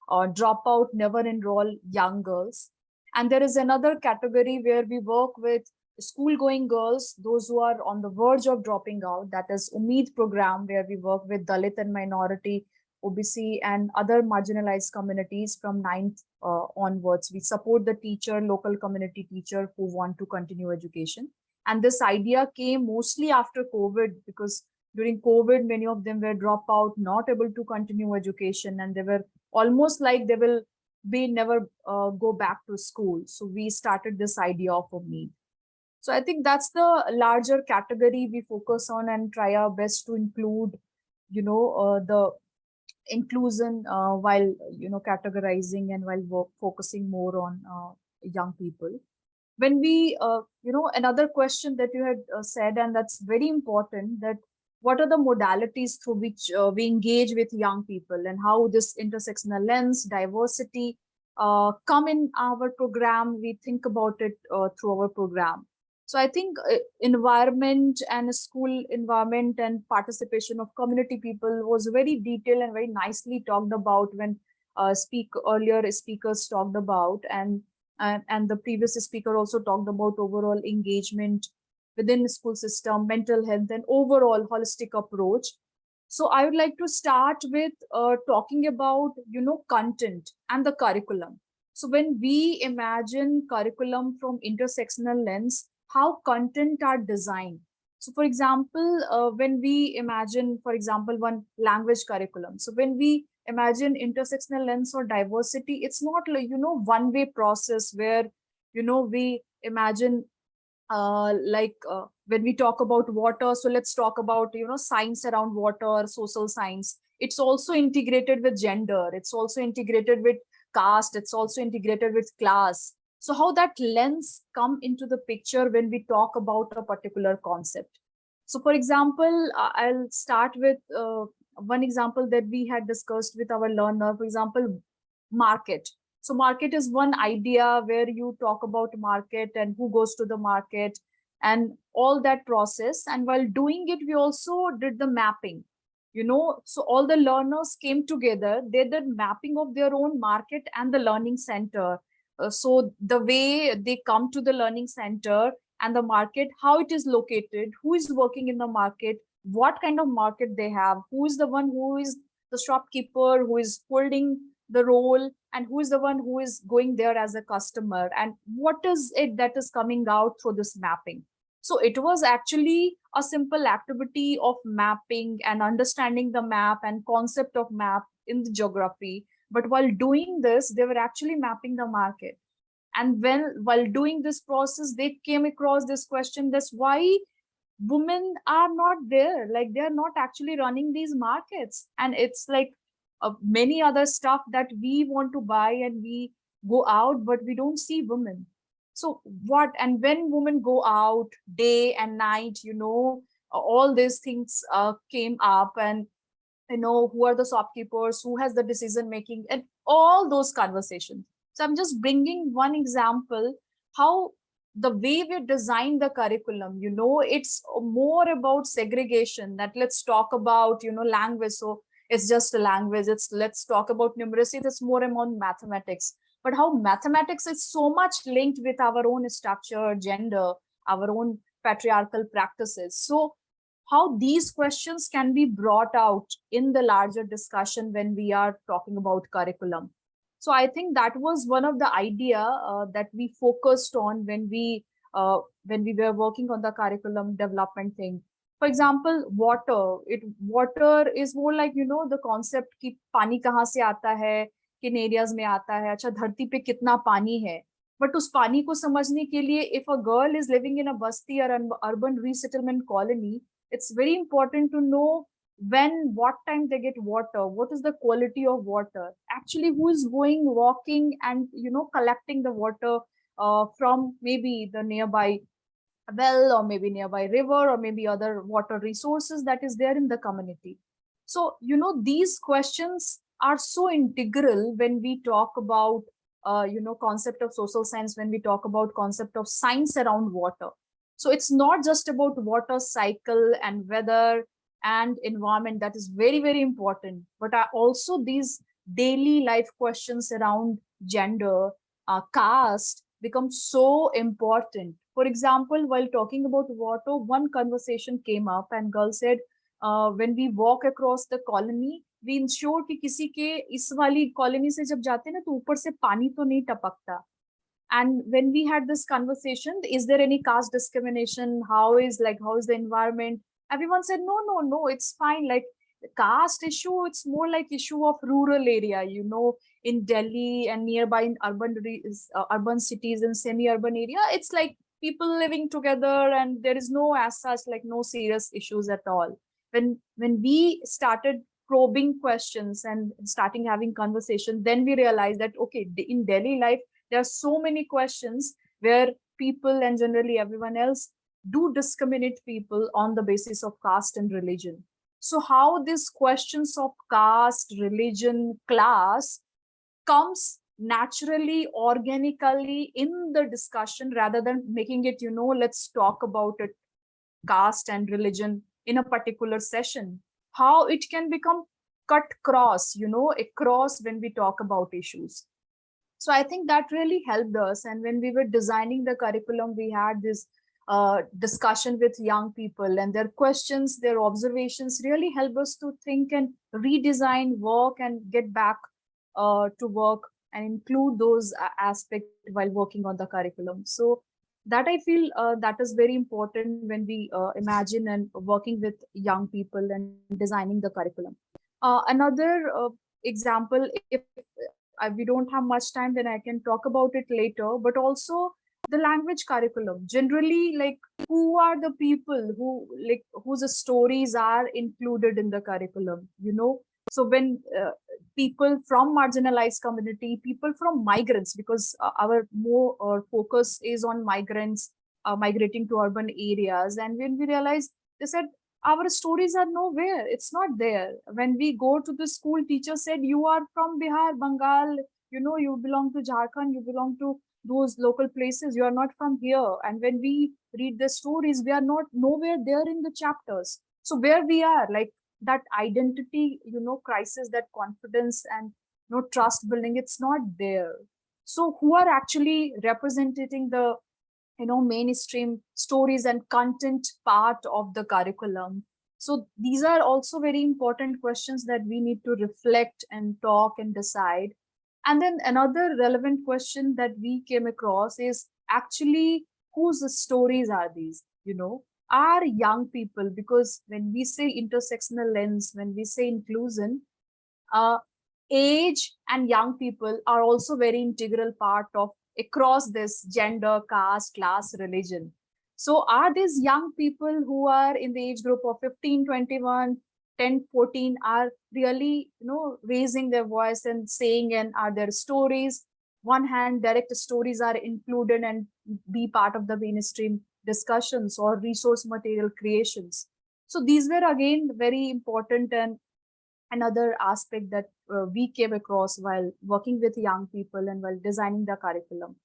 dropout, never enroll young girls. And there is another category where we work with school-going girls, those who are on the verge of dropping out. That is Umeed program, where we work with Dalit and minority, OBC, and other marginalized communities from 9th onwards. We support the teacher, local community teacher who want to continue education. And this idea came mostly after COVID, because during COVID, many of them were dropout, not able to continue education, and they were almost like they will be never go back to school. So we started this idea of Umeed. So I think that's the larger category we focus on and try our best to include, the inclusion while, categorizing and while focusing more on young people. When we, another question that you had said, and that's very important, that what are the modalities through which we engage with young people and how this intersectional lens, diversity come in our program, we think about it through our program. So I think environment and school environment and participation of community people was very detailed and very nicely talked about when earlier speakers talked about, and the previous speaker also talked about overall engagement within the school system, mental health, and overall holistic approach. So I would like to start with talking about, content and the curriculum. So when we imagine curriculum from intersectional lens, how content are designed. So for example, when we imagine, for example, one language curriculum. So when we imagine intersectional lens or diversity, it's not like, one-way process where, we imagine when we talk about water, so let's talk about, science around water, social science. It's also integrated with gender. It's also integrated with caste. It's also integrated with class. So how that lens come into the picture when we talk about a particular concept. So for example, I'll start with one example that we had discussed with our learner, for example, market. So market is one idea where you talk about market and who goes to the market and all that process. And while doing it, we also did the mapping, so all the learners came together, they did mapping of their own market and the learning center. So the way they come to the learning center and the market, how it is located, who is working in the market, what kind of market they have, who is the one who is the shopkeeper, who is holding the role, and who is the one who is going there as a customer, and what is it that is coming out through this mapping. So it was actually a simple activity of mapping and understanding the map and concept of map in the geography. But while doing this, they were actually mapping the market. And while doing this process, they came across this question: that's why women are not there, like they're not actually running these markets. And it's like many other stuff that we want to buy and we go out, but we don't see women. So what, and when women go out day and night, all these things came up. And who are the shopkeepers, who has the decision making, and all those conversations. So I'm just bringing one example how the way we design the curriculum, it's more about segregation, that let's talk about, language. So it's just a language. It's let's talk about numeracy. That's more about mathematics. But how mathematics is so much linked with our own structure, gender, our own patriarchal practices. So how these questions can be brought out in the larger discussion when we are talking about curriculum. So I think that was one of the idea that we focused on when we were working on the curriculum development thing. For example, water. Water is more like the concept कि पानी कहाँ से आता है, किन areas में आता है, अच्छा धरती पे कितना पानी है. But उस पानी को समझने के लिए, if a girl is living in a basti or an urban resettlement colony, it's very important to know what time they get water, what is the quality of water, actually who is going walking and collecting the water from maybe the nearby well, or maybe nearby river, or maybe other water resources that is there in the community. So these questions are so integral when we talk about concept of social science, when we talk about concept of science around water. So it's not just about water cycle and weather and environment, that is very, very important, but also these daily life questions around gender, caste become so important. For example, while talking about water, one conversation came up and girl said, when we walk across the colony, we ensure कि किसी के इस वाली colony से जब जाते हैं ना, तो ऊपर से पानी तो नहीं टपकता. And when we had this conversation, is there any caste discrimination? How is the environment? Everyone said, no, it's fine. Like caste issue, it's more like issue of rural area, in Delhi and nearby in urban cities and semi-urban area. It's like people living together and there is no as such, like no serious issues at all. When we started probing questions and starting having conversation, then we realized that, okay, in daily life, there are so many questions where people and generally everyone else do discriminate people on the basis of caste and religion. So how these questions of caste, religion, class comes naturally, organically in the discussion, rather than making it, let's talk about it, caste and religion in a particular session. How it can become cut cross, across when we talk about issues. So I think that really helped us. And when we were designing the curriculum, we had this discussion with young people, and their questions, their observations really help us to think and redesign work and get back to work and include those aspects while working on the curriculum. So that I feel that is very important when we imagine and working with young people and designing the curriculum. Another example, if we don't have much time, then I can talk about it later, but also the language curriculum. Generally, like who are the people whose stories are included in the curriculum, So when people from marginalized community, people from migrants, because our focus is on migrants migrating to urban areas. And when we realized, they said, our stories are nowhere. It's not there. When we go to the school, teacher said, you are from Bihar, Bengal, you belong to Jharkhand, you belong to those local places, you are not from here. And when we read the stories, we are not nowhere there in the chapters. So where we are, like that identity, crisis, that confidence and trust building, it's not there. So who are actually representing the mainstream stories and content part of the curriculum? So these are also very important questions that we need to reflect and talk and decide. And then another relevant question that we came across is actually whose stories are these? Are young people, because when we say intersectional lens, when we say inclusion, uh, age and young people are also very integral part of across this gender, caste, class, religion. So are these young people who are in the age group of 15, 21, 10, 14 are really, raising their voice and saying, and are their stories, one hand, direct stories are included and be part of the mainstream discussions or resource material creations. So these were again very important and another aspect that we came across while working with young people and while designing the curriculum.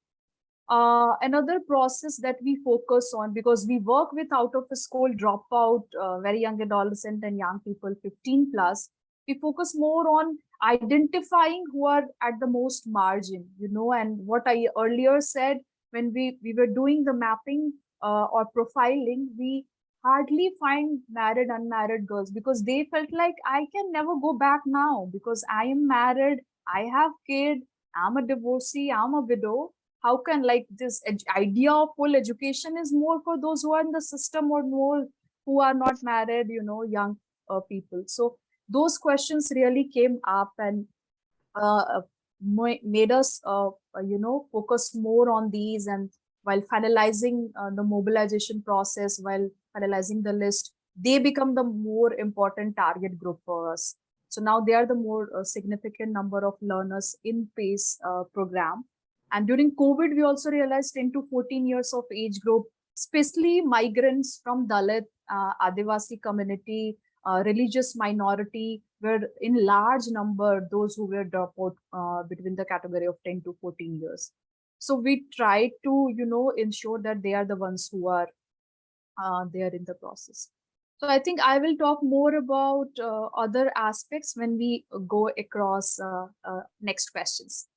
Another process that we focus on, because we work with out of school dropout, very young adolescent and young people 15 plus, we focus more on identifying who are at the most margin, and what I earlier said, when we were doing the mapping or profiling, we hardly find married, unmarried girls because they felt like I can never go back now because I am married, I have kid, I'm a divorcee, I'm a widow. How can like this idea of full education is more for those who are in the system or more who are not married, young people. So those questions really came up and made us, focus more on these. And while finalizing the mobilization process, while finalizing the list, they become the more important target group for us. So now they are the more significant number of learners in PACE program. And during COVID, we also realized 10 to 14 years of age group, especially migrants from Dalit, Adivasi community, religious minority, were in large number those who were dropped out between the category of 10 to 14 years. So we try to, ensure that they are the ones who are there in the process. So I think I will talk more about other aspects when we go across next questions.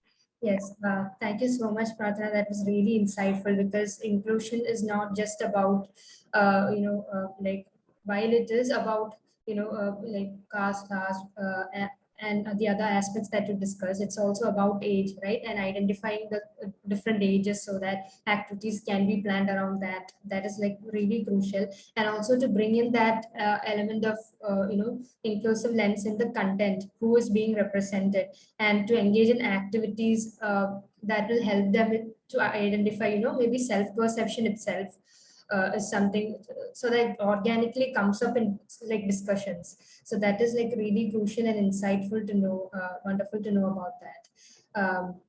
Yes, thank you so much, Prarthana. That was really insightful because inclusion is not just about, like while it is about, like caste, class, and the other aspects that you discussed, it's also about age, right? And identifying the different ages so that activities can be planned around that. That is like really crucial. And also to bring in that element of, inclusive lens in the content, who is being represented, and to engage in activities that will help them to identify, maybe self-perception itself is something, so that organically comes up in like discussions. So that is like really crucial and insightful to know, wonderful to know about that.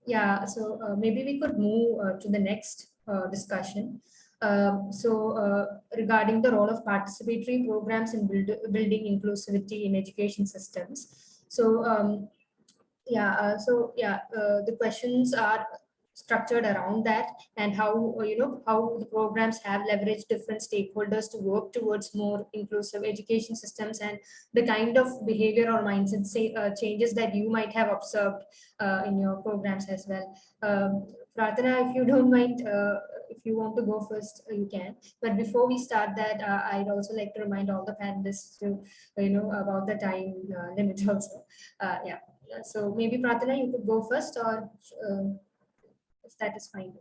Yeah, so maybe we could move to the next discussion. Regarding the role of participatory programs in building inclusivity in education systems. The questions are structured around that, and how, how the programs have leveraged different stakeholders to work towards more inclusive education systems, and the kind of behavior or mindset changes that you might have observed in your programs as well. Prarthana, if you don't mind, if you want to go first, you can. But before we start that, I'd also like to remind all the panelists to, about the time limit also. Yeah. So maybe Prarthana, you could go first, or if that is fine.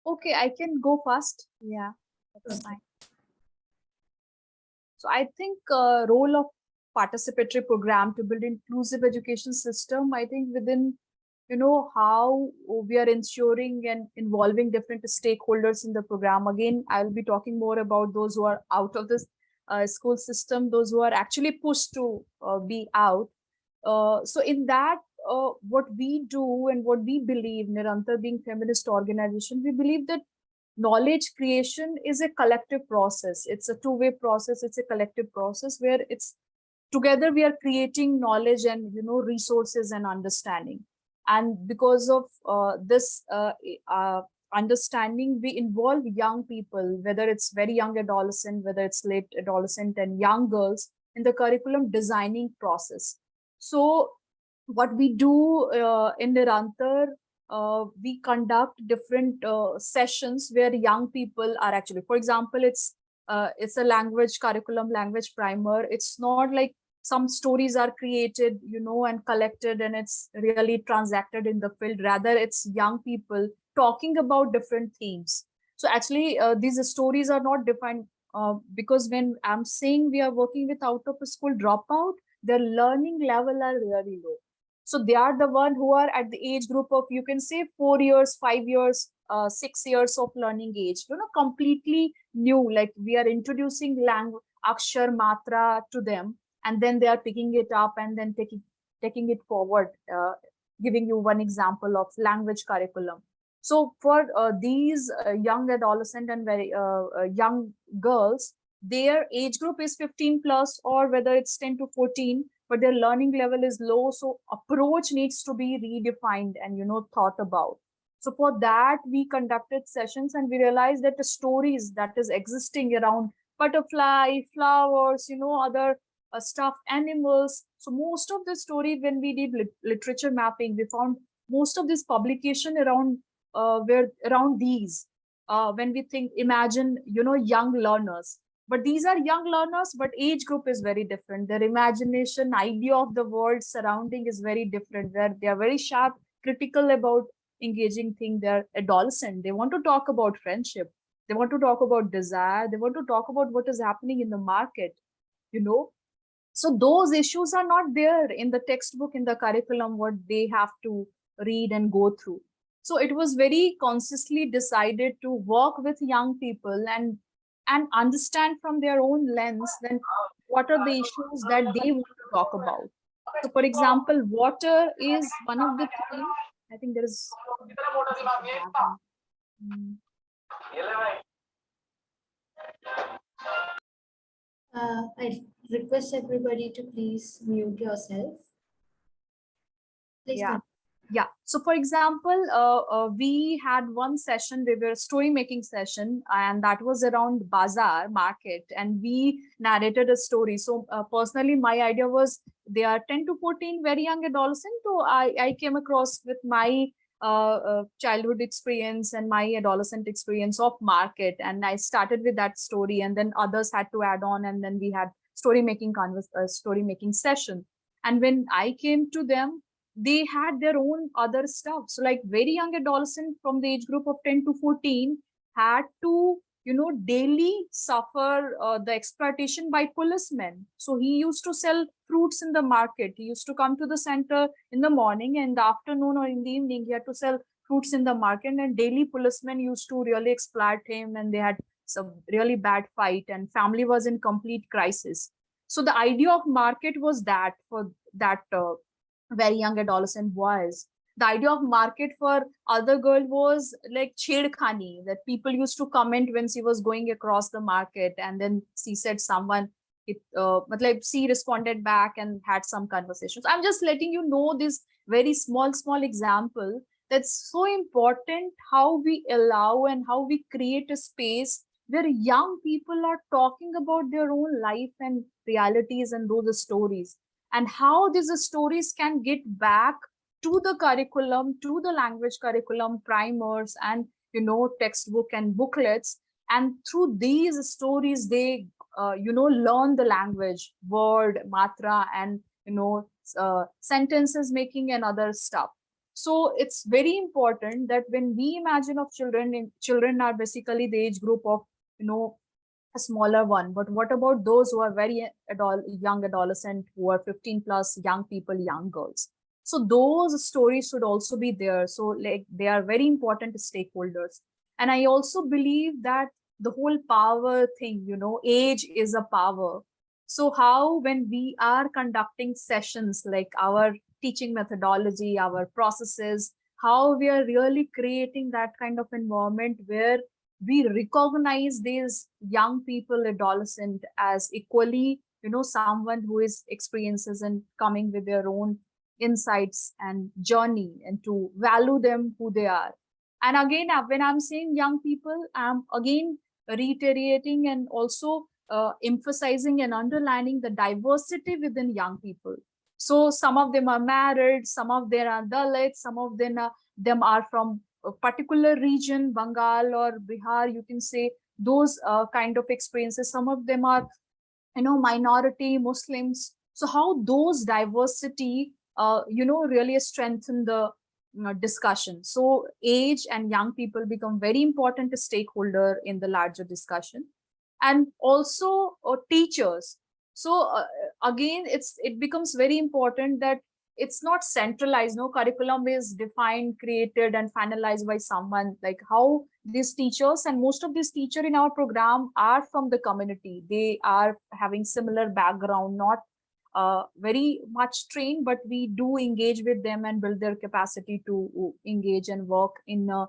Okay, I can go first. Yeah, that's Okay. fine. So I think role of participatory program to build inclusive education system, I think within, how we are ensuring and involving different stakeholders in the program. Again, I'll be talking more about those who are out of this school system, those who are actually pushed to be out. So in that, what we do and what we believe, Nirantar being feminist organization, we believe that knowledge creation is a collective process. It's a two-way process. It's a collective process where it's together we are creating knowledge and, resources and understanding. And because of this understanding, we involve young people, whether it's very young adolescent, whether it's late adolescent and young girls, in the curriculum designing process. So what we do in Nirantar, we conduct different sessions where young people are actually, for example, it's a language curriculum, language primer. It's not like some stories are created, and collected, and it's really transacted in the field. Rather, it's young people talking about different themes. So actually, these stories are not defined because when I'm saying we are working with out of school dropout, their learning level are really low. So they are the one who are at the age group of, you can say, 4 years, 5 years, 6 years of learning age, completely new. Like we are introducing language, akshar, matra to them, and then they are picking it up and then taking it forward. Giving you one example of language curriculum. So for these young adolescent and very young girls, their age group is 15 plus, or whether it's 10 to 14, but their learning level is low. So approach needs to be redefined and, thought about. So for that, we conducted sessions and we realized that the stories that is existing around butterfly, flowers, other stuffed animals. So most of the story, when we did literature mapping, we found most of this publication around where around these. When we imagine, young learners. But these are young learners, but age group is very different. Their imagination, idea of the world surrounding is very different. Where they are very sharp, critical about engaging thing. They're adolescent. They want to talk about friendship. They want to talk about desire. They want to talk about what is happening in the market, So those issues are not there in the textbook, in the curriculum, what they have to read and go through. So it was very consciously decided to work with young people and understand from their own lens then what are the issues that they want to talk about. So for example, water is one of the things. I think there is Mm. I request everybody to please mute yourself. Please Yeah. continue. Yeah. So, for example, we had one session, we were story making session, and that was around bazaar market, and we narrated a story. So, personally, my idea was they are 10 to 14, very young adolescent. So, I came across with my childhood experience and my adolescent experience of market, and I started with that story, and then others had to add on, and then we had story making session. And when I came to them, they had their own other stuff. So like very young adolescent from the age group of 10 to 14 had to, daily suffer the exploitation by policemen. So he used to sell fruits in the market. He used to come to the center in the morning, and in the afternoon or in the evening, he had to sell fruits in the market, and daily policemen used to really exploit him, and they had some really bad fight, and family was in complete crisis. So the idea of market was that for that very young adolescent boys. The idea of market for other girl was like chedkhani, that people used to comment when she was going across the market, and then she said someone, but like she responded back and had some conversations. I'm just letting you know this very small example that's so important, how we allow and how we create a space where young people are talking about their own life and realities and those stories, and how these stories can get back to the curriculum, to the language curriculum, primers, and textbook and booklets. And through these stories, they learn the language, word, matra, and sentences making and other stuff. So it's very important that when we imagine of children are basically the age group of a smaller one. But what about those who are very young adolescent, who are 15 plus, young people, young girls? So those stories should also be there. So like they are very important stakeholders. And I also believe that the whole power thing, age is a power. So how when we are conducting sessions, like our teaching methodology, our processes, how we are really creating that kind of environment where we recognize these young people, adolescent, as equally, someone who is experiences and coming with their own insights and journey, and to value them who they are. And again, when I'm saying young people, I'm again reiterating and also emphasizing and underlining the diversity within young people. So some of them are married, some of them are Dalits, some of them are from a particular region, Bengal or Bihar, you can say, those kind of experiences. Some of them are, minority Muslims. So how those diversity, really strengthen the discussion. So age and young people become very important stakeholder in the larger discussion. And also teachers. So again, it becomes very important that it's not centralized. No curriculum is defined, created, and finalized by someone. Like how these teachers, and most of these teachers in our program are from the community. They are having similar background, not very much trained, but we do engage with them and build their capacity to engage and work in a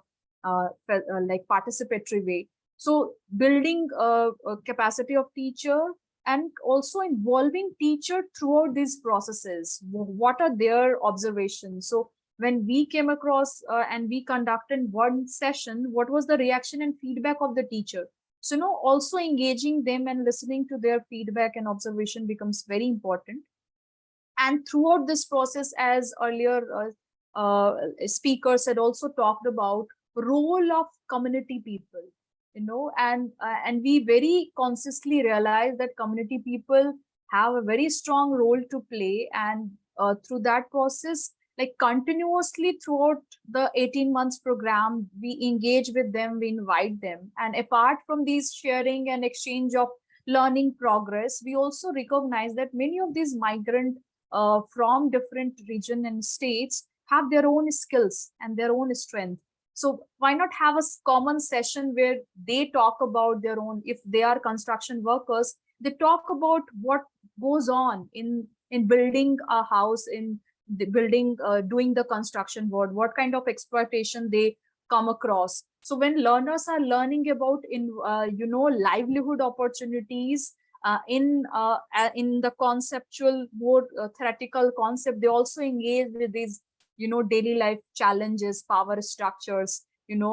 like participatory way. So building a capacity of teacher, and also involving teacher throughout these processes. What are their observations? So when we came across and we conducted one session, what was the reaction and feedback of the teacher? So also engaging them and listening to their feedback and observation becomes very important. And throughout this process, as earlier speakers had also talked about, role of community people, and we very consciously realize that community people have a very strong role to play. And through that process, like continuously throughout the 18 months program, we engage with them, we invite them. And apart from these sharing and exchange of learning progress, we also recognize that many of these migrant from different region and states have their own skills and their own strength. So why not have a common session where they talk about their own, if they are construction workers, they talk about what goes on in building a house, in the building, doing the construction work, what kind of exploitation they come across. So when learners are learning about livelihood opportunities in the conceptual, more theoretical concept, they also engage with these daily life challenges, power structures,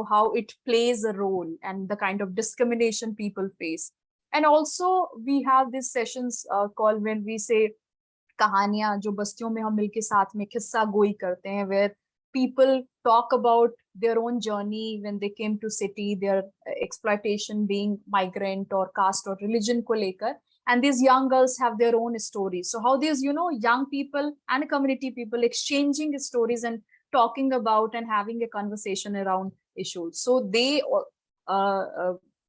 how it plays a role, and the kind of discrimination people face. And also we have these sessions called, when we say कहानियां जो बस्तियों में हम मिलके साथ में किस्सा गोई करते हैं, where people talk about their own journey when they came to city, their exploitation being migrant or caste or religion को लेकर, and these young girls have their own stories. So how these young people and community people exchanging stories and talking about and having a conversation around issues, so they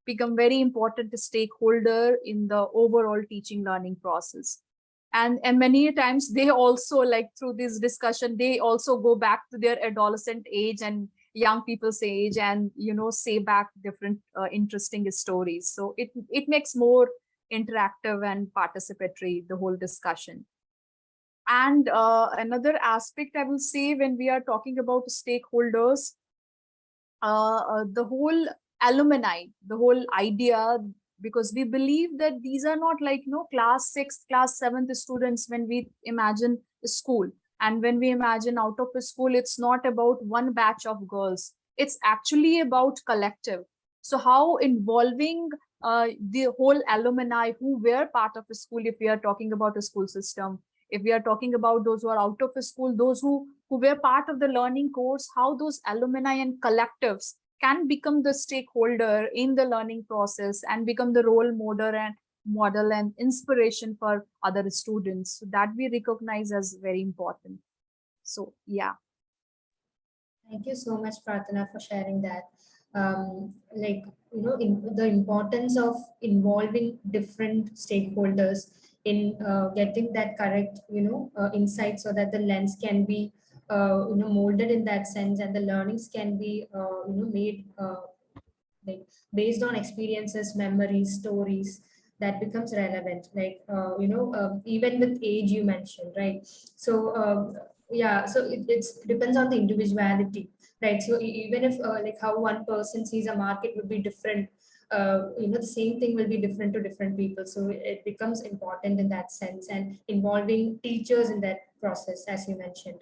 become very important stakeholder in the overall teaching learning process. And many times they also, like through this discussion, they also go back to their adolescent age and young people's age, and say back different interesting stories. So it makes more interactive and participatory, the whole discussion. And another aspect I will say, when we are talking about stakeholders, the whole alumni, the whole idea, because we believe that these are not like class 6th, class 7th students. When we imagine a school, and when we imagine out of a school, it's not about one batch of girls, it's actually about collective. So how involving the whole alumni who were part of a school, if we are talking about a school system, if we are talking about those who are out of a school, those who were part of the learning course, how those alumni and collectives can become the stakeholder in the learning process and become the role model and inspiration for other students. So that we recognize as very important. So yeah. Thank you so much, Prarthana, for sharing that. The importance of involving different stakeholders in getting that correct, insight, so that the lens can be molded in that sense, and the learnings can be made like based on experiences, memories, stories, that becomes relevant. Even with age you mentioned, right? So yeah, so it depends on the individuality, right? So even if like how one person sees a market would be different, the same thing will be different to different people. So it becomes important in that sense, and involving teachers in that process, as you mentioned,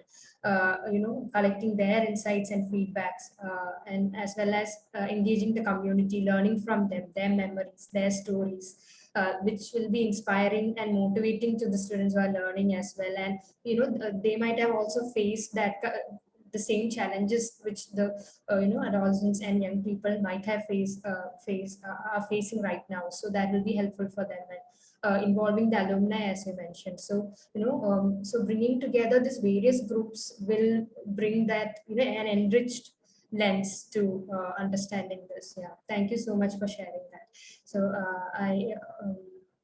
collecting their insights and feedbacks, and as well as engaging the community, learning from them, their memories, their stories. which will be inspiring and motivating to the students who are learning as well. And they might have also faced that the same challenges which the adolescents and young people might have are facing right now. So that will be helpful for them. And involving the alumni, as you mentioned. So so bringing together these various groups will bring that an enriched lens to understanding this. Yeah, thank you so much for sharing that. So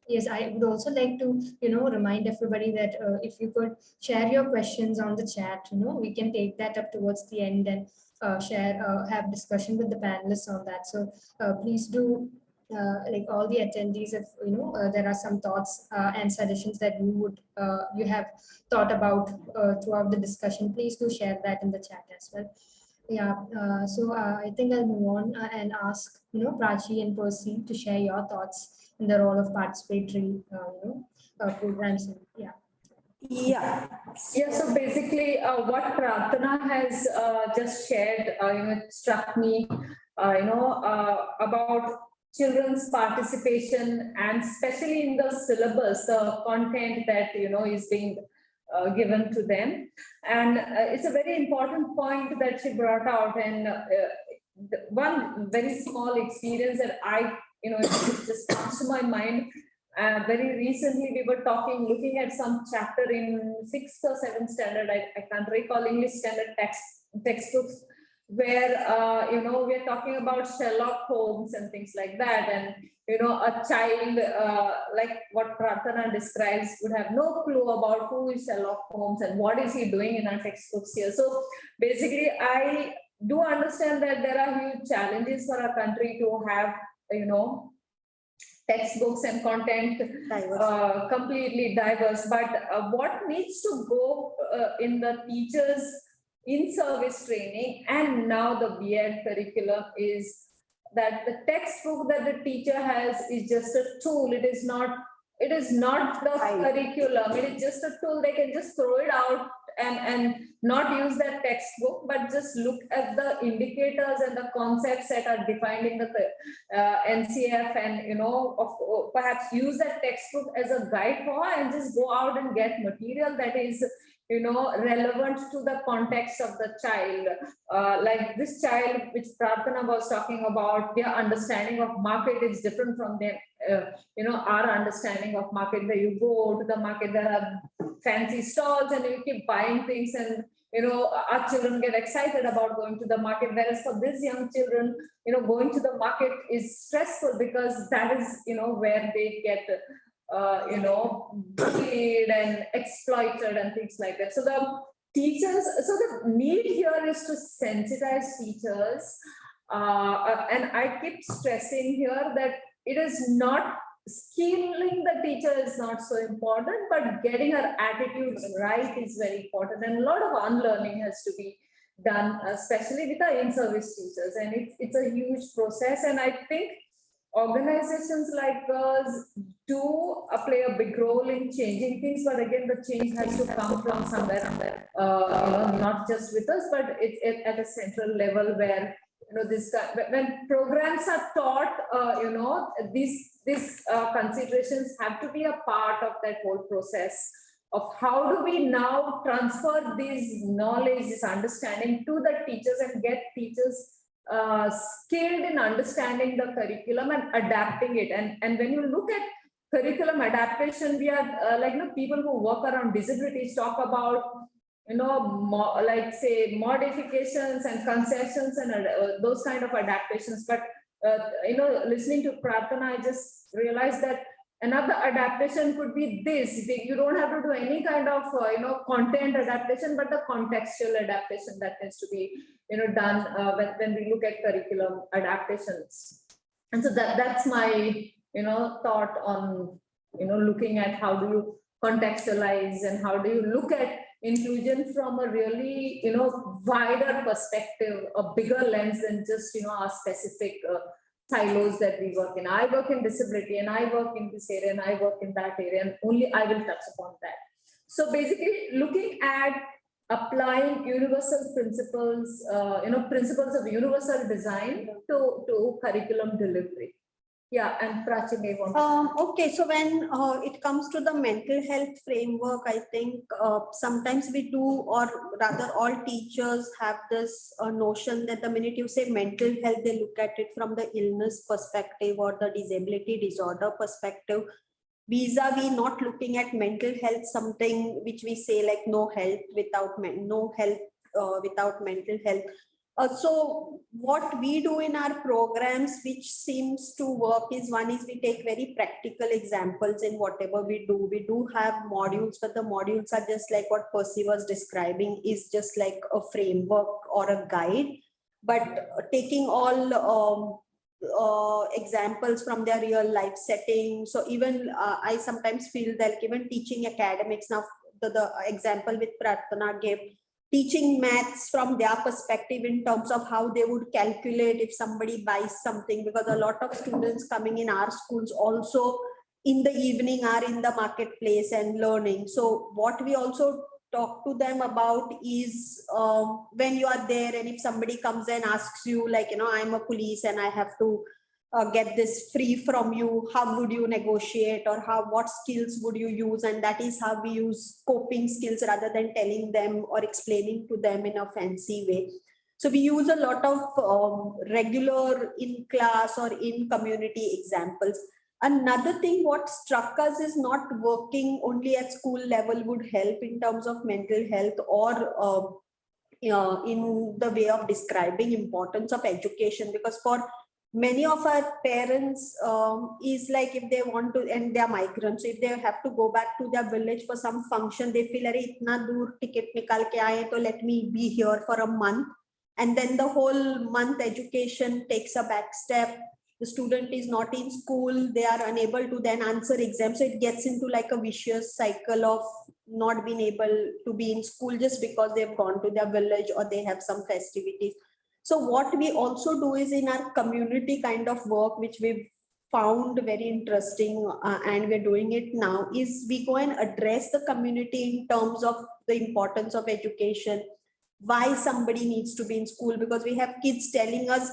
yes, I would also like to remind everybody that if you could share your questions on the chat, we can take that up towards the end and have discussion with the panelists on that. So please do. Like all the attendees, if there are some thoughts and suggestions that you have thought about throughout the discussion, please do share that in the chat as well. Yeah, so I think I'll move on and ask Prachi and Percy to share your thoughts in the role of participatory programs. Yeah. Yeah. Yeah, so basically what Prarthana has just shared, it struck me, about children's participation, and especially in the syllabus, the content that, is being given to them. And it's a very important point that she brought out. And one very small experience that it just comes to my mind. Very recently, we were looking at some chapter in 6th or 7th standard, I can't recall, English standard textbooks, where, we're talking about Sherlock Holmes and things like that. And, a child, like what Prarthana describes, would have no clue about who is Sherlock Holmes and what is he doing in our textbooks here. So basically, I do understand that there are huge challenges for our country to have, textbooks and content completely diverse. But what needs to go in the teachers in-service training and now the B.Ed curriculum is that the textbook that the teacher has is just a tool. It is not the curriculum. It is just a tool. They can just throw it out and not use that textbook, but just look at the indicators and the concepts that are defined in the NCF, and perhaps use that textbook as a guide for, and just go out and get material that is relevant to the context of the child. Like this child, which Prarthana was talking about, their understanding of market is different from their, our understanding of market. Where you go to the market, there are fancy stalls and you keep buying things, and our children get excited about going to the market. Whereas for these young children, going to the market is stressful, because that is, where they get bullied and exploited and things like that. So the need here is to sensitize teachers. And I keep stressing here that it is not skilling the teacher is not so important, but getting her attitudes right is very important. And a lot of unlearning has to be done, especially with the in-service teachers. And it's a huge process. And I think organizations like us do play a big role in changing things, but again, the change has to come from somewhere, not just with us, but it's at a central level where, when programs are taught, these considerations have to be a part of that whole process of how do we now transfer this knowledge, this understanding to the teachers and get teachers skilled in understanding the curriculum and adapting it. And when you look at curriculum adaptation, we are people who work around disabilities talk about like say modifications and concessions and those kind of adaptations. But listening to Prarthana, I just realized that another adaptation could be this. You don't have to do any kind of content adaptation, but the contextual adaptation that needs to be done when we look at curriculum adaptations. And so that's my thought on looking at how do you contextualize and how do you look at inclusion from a really wider perspective, a bigger lens than just our specific silos that we work in. I work in disability and I work in this area and I work in that area, and only I will touch upon that. So basically looking at applying universal principles, principles of universal design to curriculum delivery. Yeah, and Prachi may want to. Okay, so when it comes to the mental health framework, I think sometimes we do, or rather all teachers have this notion that the minute you say mental health, they look at it from the illness perspective or the disability disorder perspective, vis-a-vis not looking at mental health, something which we say like no health without no health without mental health. So what we do in our programs, which seems to work, is one is we take very practical examples in whatever we do. We do have modules, but the modules are just like what Percy was describing, is just like a framework or a guide, but taking all examples from their real life setting. So even I sometimes feel that even teaching academics now, the example with Prarthana gave, teaching maths from their perspective in terms of how they would calculate if somebody buys something, because a lot of students coming in our schools also in the evening are in the marketplace and learning. So what we also talk to them about is when you are there and if somebody comes and asks you like, I'm a police and I have to get this free from you, how would you negotiate, or what skills would you use? And that is how we use coping skills rather than telling them or explaining to them in a fancy way. So we use a lot of regular in class or in community examples. Another thing what struck us is not working only at school level would help in terms of mental health or in the way of describing importance of education, because for many of our parents is like if they want to, and they are migrants, so if they have to go back to their village for some function, they feel Are, itna dur ticket nikal ke aaye, to let me be here for a month, and then the whole month education takes a back step. The student is not in school, they are unable to then answer exams, so it gets into like a vicious cycle of not being able to be in school just because they've gone to their village or they have some festivities. So what we also do is in our community kind of work, which we've found very interesting and we're doing it now, is we go and address the community in terms of the importance of education, why somebody needs to be in school, because we have kids telling us,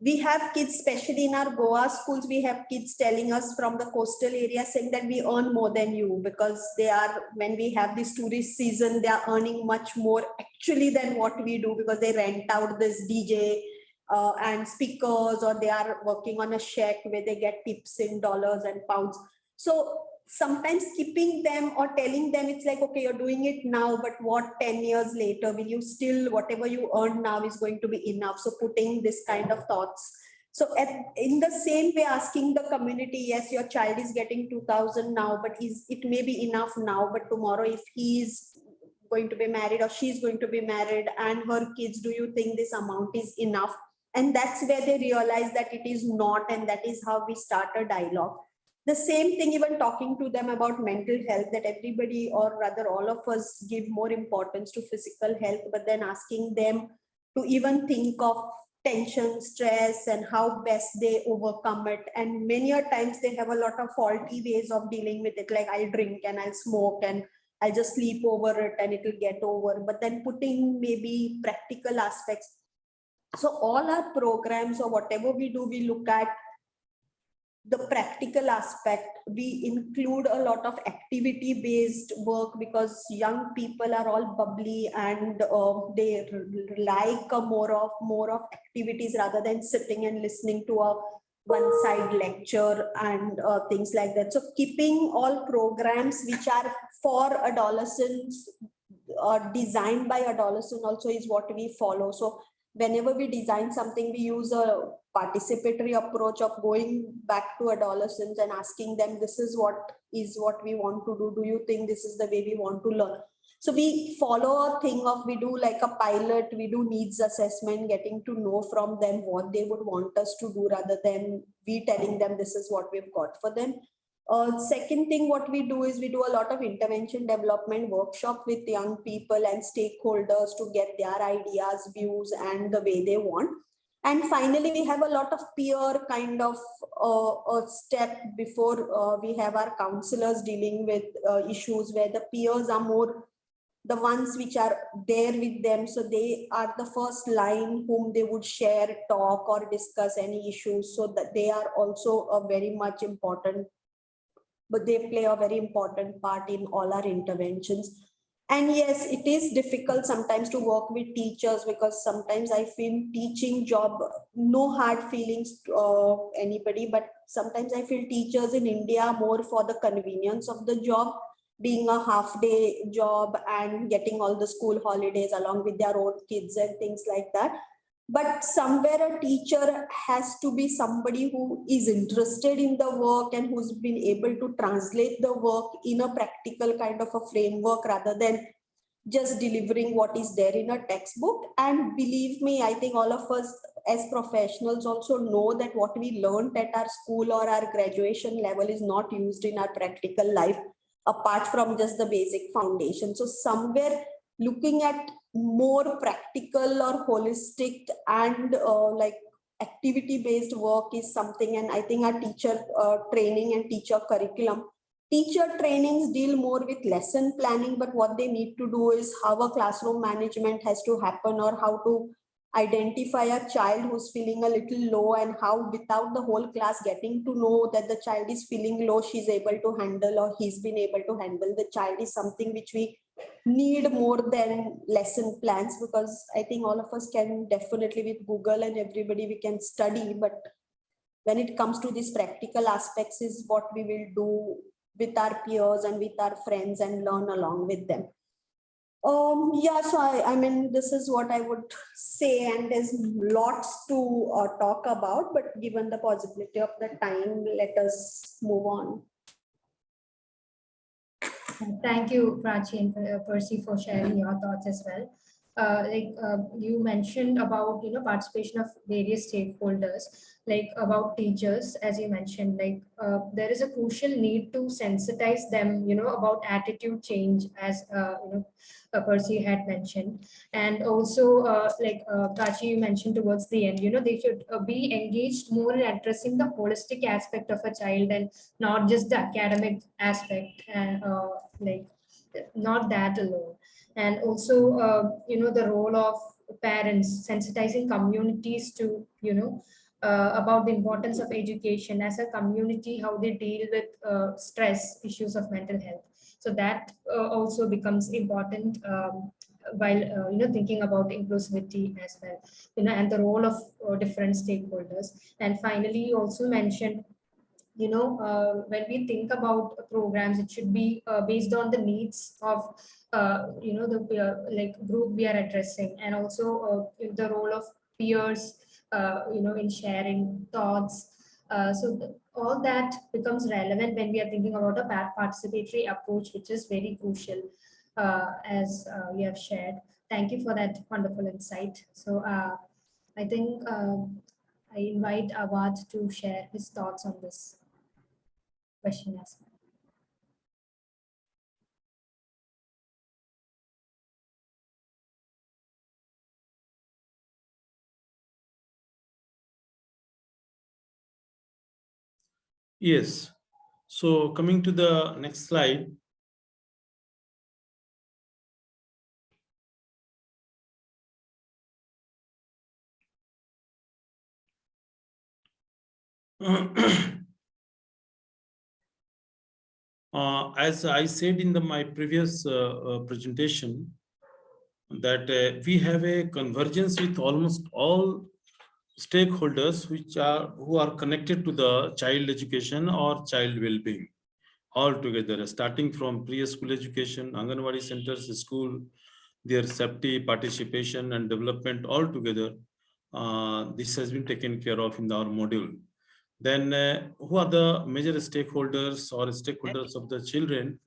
we have kids, especially in our Goa schools, we have kids telling us from the coastal area saying that we earn more than you, because they are, when we have this tourist season, they are earning much more actually than what we do, because they rent out this DJ and speakers, or they are working on a shack where they get tips in dollars and pounds. So sometimes keeping them or telling them, it's like, okay, you're doing it now, but what 10 years later, will you still, whatever you earn now is going to be enough? So putting this kind of thoughts. So in the same way, asking the community, yes, your child is getting 2,000 now, but it may be enough now, but tomorrow if he's going to be married or she's going to be married and her kids, do you think this amount is enough? And that's where they realize that it is not, and that is how we start a dialogue. The same thing, even talking to them about mental health, that everybody, or rather all of us, give more importance to physical health, but then asking them to even think of tension, stress, and how best they overcome it. And many a times they have a lot of faulty ways of dealing with it, like I'll drink and I'll smoke and I'll just sleep over it and it will get over. But then putting maybe practical aspects. So all our programs or whatever we do, we look at the practical aspect. We include a lot of activity based work, because young people are all bubbly and they like more of activities rather than sitting and listening to a one side lecture and things like that. So keeping all programs which are for adolescents, designed by adolescents also, is what we follow. So whenever we design something, we use a participatory approach of going back to adolescents and asking them, this is what we want to do. Do you think this is the way we want to learn? So we follow a thing of, we do like a pilot, we do needs assessment, getting to know from them what they would want us to do rather than we telling them this is what we've got for them. Second thing, what we do is we do a lot of intervention development workshop with young people and stakeholders to get their ideas, views, and the way they want. And finally, we have a lot of peer kind of a step before we have our counselors dealing with issues where the peers are more the ones which are there with them. So they are the first line whom they would share, talk, or discuss any issues. So that they are also a very much important, but they play a very important part in all our interventions. And yes, it is difficult sometimes to work with teachers, because sometimes I feel teaching job, no hard feelings to anybody, but sometimes I feel teachers in India more for the convenience of the job, being a half-day job and getting all the school holidays along with their own kids and things like that. But somewhere a teacher has to be somebody who is interested in the work and who's been able to translate the work in a practical kind of a framework, rather than just delivering what is there in a textbook. And believe me, I think all of us as professionals also know that what we learned at our school or our graduation level is not used in our practical life, apart from just the basic foundation. So somewhere looking at more practical or holistic and like activity based work is something. And I think our teacher training and teacher curriculum, teacher trainings deal more with lesson planning, but what they need to do is how a classroom management has to happen, or how to identify a child who's feeling a little low, and how without the whole class getting to know that the child is feeling low, she's able to handle or he's been able to handle the child, is something which we need more than lesson plans. Because I think all of us can definitely, with Google and everybody, we can study, but when it comes to these practical aspects is what we will do with our peers and with our friends and learn along with them. Yeah, so I mean, this is what I would say, and there's lots to talk about, but given the possibility of the time, let us move on. Thank you, Prachi and Percy, for sharing your thoughts as well. You mentioned about participation of various stakeholders, like about teachers, as you mentioned, there is a crucial need to sensitize them, about attitude change, as Percy had mentioned, and also Prachi, you mentioned towards the end, they should be engaged more in addressing the holistic aspect of a child and not just the academic aspect, and not that alone. And also the role of parents, sensitizing communities to about the importance of education as a community, how they deal with stress issues of mental health. So that also becomes important while thinking about inclusivity as well, and the role of different stakeholders. And finally, you also mentioned when we think about programs, it should be based on the needs of the group we are addressing, and also the role of peers in sharing thoughts. All that becomes relevant when we are thinking about a participatory approach, which is very crucial, as you have shared. Thank you for that wonderful insight. So I think I invite Awad to share his thoughts on this question as well. Yes. So coming to the next slide. As I said in my previous presentation, that we have a convergence with almost all stakeholders who are connected to the child education or child well-being altogether, starting from preschool education, Anganwadi centers, school, their safety, participation, and development altogether. This has been taken care of in our module. Then who are the major stakeholders or stakeholders of the children?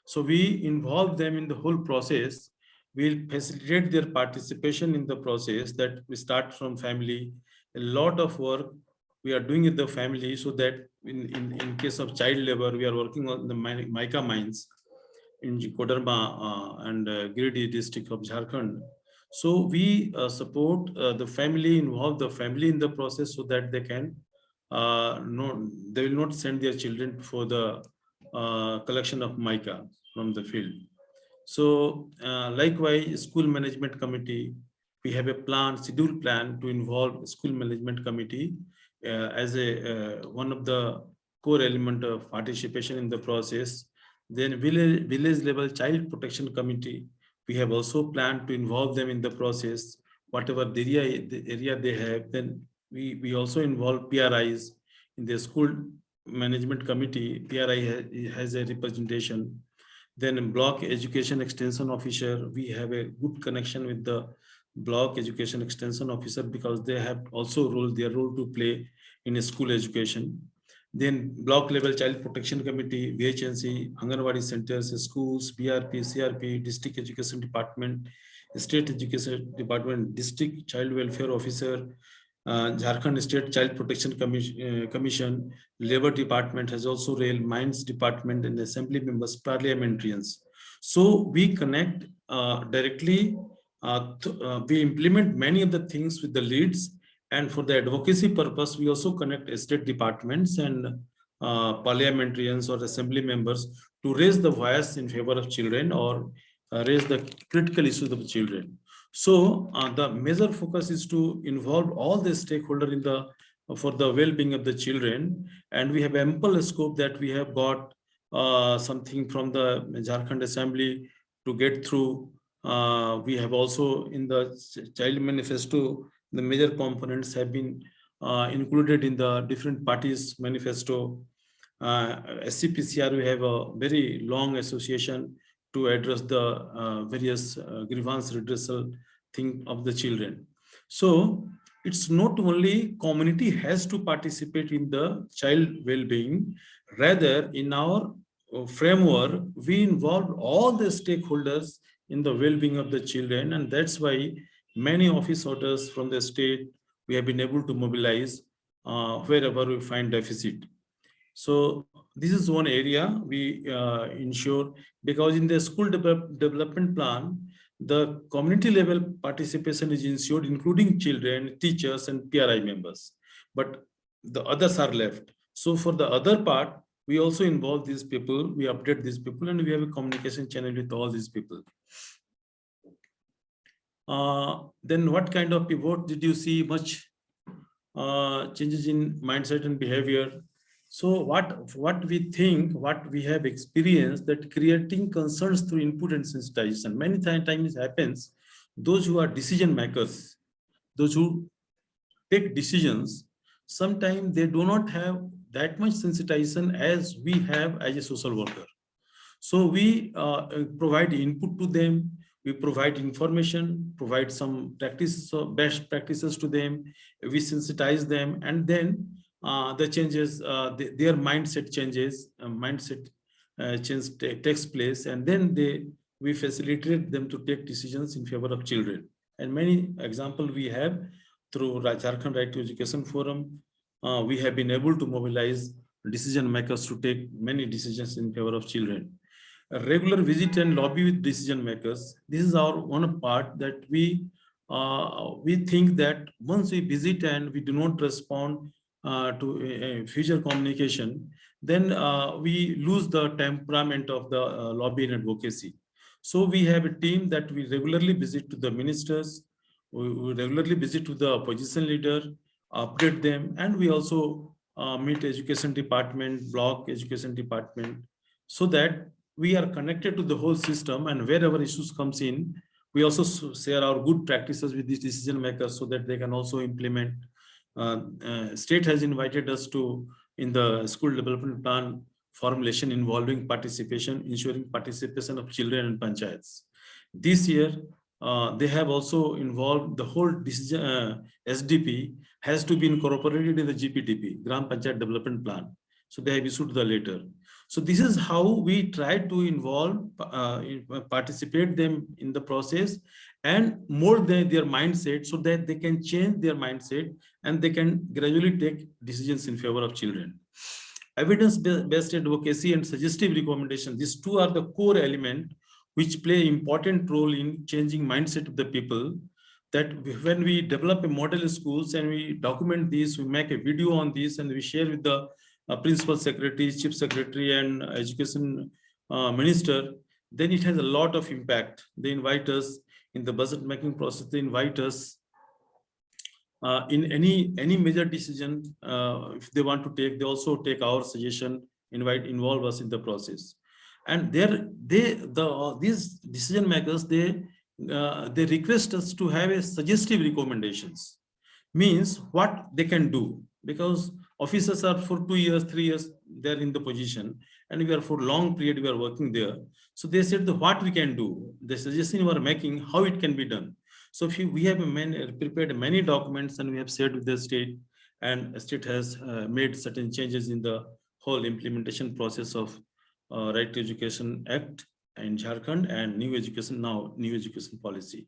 So we involve them in the whole process. We'll facilitate their participation in the process, that we start from family. A lot of work we are doing with the family, so that in case of child labor, we are working on the mica mines in Kodarma and Giridih district of Jharkhand. So we support the family, involve the family in the process, so that they can they will not send their children for the collection of mica from the field. So likewise, school management committee, we have a schedule plan to involve school management committee as a one of the core element of participation in the process. Then village level child protection committee, we have also planned to involve them in the process, whatever the area they have. Then we also involve PRIs in the school management committee. PRI has a representation. Then block education extension officer, we have a good connection with the block education extension officer because they have also their role to play in school education. Then block level child protection committee, VHNC, Anganwadi centers, schools, BRP, CRP, district education department, state education department, district child welfare officer, Jharkhand State Child Protection Commission, Labor Department has also rail, Mines Department, and Assembly members, parliamentarians. So we connect directly. We implement many of the things with the leads, and for the advocacy purpose, we also connect state departments and parliamentarians or assembly members to raise the voice in favor of children or raise the critical issues of children. So the major focus is to involve all the stakeholders in the for the well-being of the children, and we have ample scope that we have got something from the Jharkhand Assembly to get through. We have also in the child manifesto, the major components have been included in the different parties manifesto. SCPCR, we have a very long association to address the various grievance redressal thing of the children. So it's not only community has to participate in the child well-being, rather in our framework, we involve all the stakeholders in the well-being of the children, and that's why many office orders from the state we have been able to mobilize wherever we find deficit. So this is one area we ensure, because in the school development plan, the community level participation is ensured, including children, teachers, and PRI members. But the others are left. So for the other part, we also involve these people, we update these people, and we have a communication channel with all these people. Then what kind of pivot did you see? Much changes in mindset and behavior. So what we think, what we have experienced, that creating concerns through input and sensitization. Many times it happens, those who are decision makers, those who take decisions, sometimes they do not have that much sensitization as we have as a social worker. So we provide input to them, we provide information, provide some practices, best practices to them, we sensitize them, and then the changes, their mindset changes, change takes place, and then we facilitate them to take decisions in favor of children. And many examples we have through Jharkhand Right to Education Forum, we have been able to mobilize decision makers to take many decisions in favor of children. A regular visit and lobby with decision makers. This is our one part that we think that once we visit and we do not respond to a future communication, then we lose the temperament of the lobby and advocacy. So we have a team that we regularly visit to the ministers, we regularly visit to the opposition leader, update them, and we also meet education department, block education department, so that we are connected to the whole system, and wherever issues comes in, we also share our good practices with these decision makers so that they can also implement. State has invited us to, in the school development plan formulation involving participation, ensuring participation of children and panchayats. This year, they have also involved the whole decision, SDP has to be incorporated in the GPDP, Gram Panchayat Development Plan. So they have issued the letter. So this is how we try to involve, participate them in the process and mold their mindset so that they can change their mindset and they can gradually take decisions in favor of children. Evidence-based advocacy and suggestive recommendation, these two are the core element which play important role in changing mindset of the people. That when we develop a model schools and we document this, we make a video on this and we share with the principal secretary, chief secretary, and education minister, then it has a lot of impact. They invite us in the budget making process. They invite us in any major decision. If they want to take, they also take our suggestion, involve us in the process. And these decision makers, they request us to have a suggestive recommendations, means what they can do, because officers are for 2 years, 3 years, they're in the position, and we are for long period, we are working there. So they said what we can do, the suggestion we are making, how it can be done. So if we have prepared many documents and we have shared with the state, and the state has made certain changes in the whole implementation process of Right to Education Act in Jharkhand and new education policy.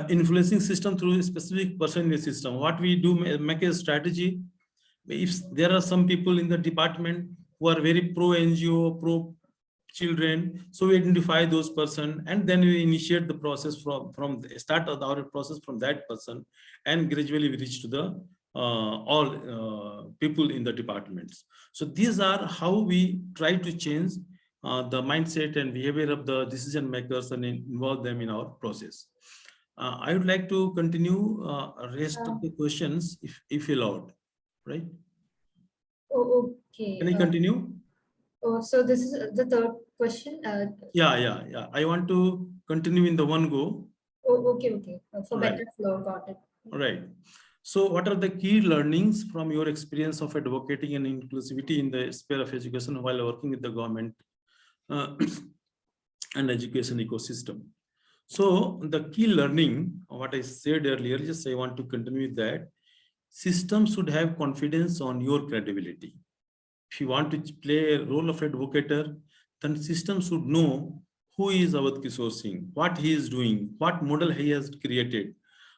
Influencing system through a specific person in the system. What we do, make a strategy. If there are some people in the department who are very pro NGO, pro children, so we identify those person, and then we initiate the process from the start of our process from that person, and gradually we reach to the all people in the departments. So these are how we try to change the mindset and behavior of the decision makers and involve them in our process. I would like to continue rest of the questions if allowed, right? Oh, okay. Can I continue? Oh, so this is the third question. Yeah. I want to continue in the one go. Oh, okay. For Right. better flow, got it. Right. So what are the key learnings from your experience of advocating and inclusivity in the sphere of education while working with the government and education ecosystem? So the key learning, what I said earlier, just I want to continue with that. Systems should have confidence on your credibility. If you want to play a role of advocator, then system should know who is Awadh Kishore Singh, what he is doing, what model he has created,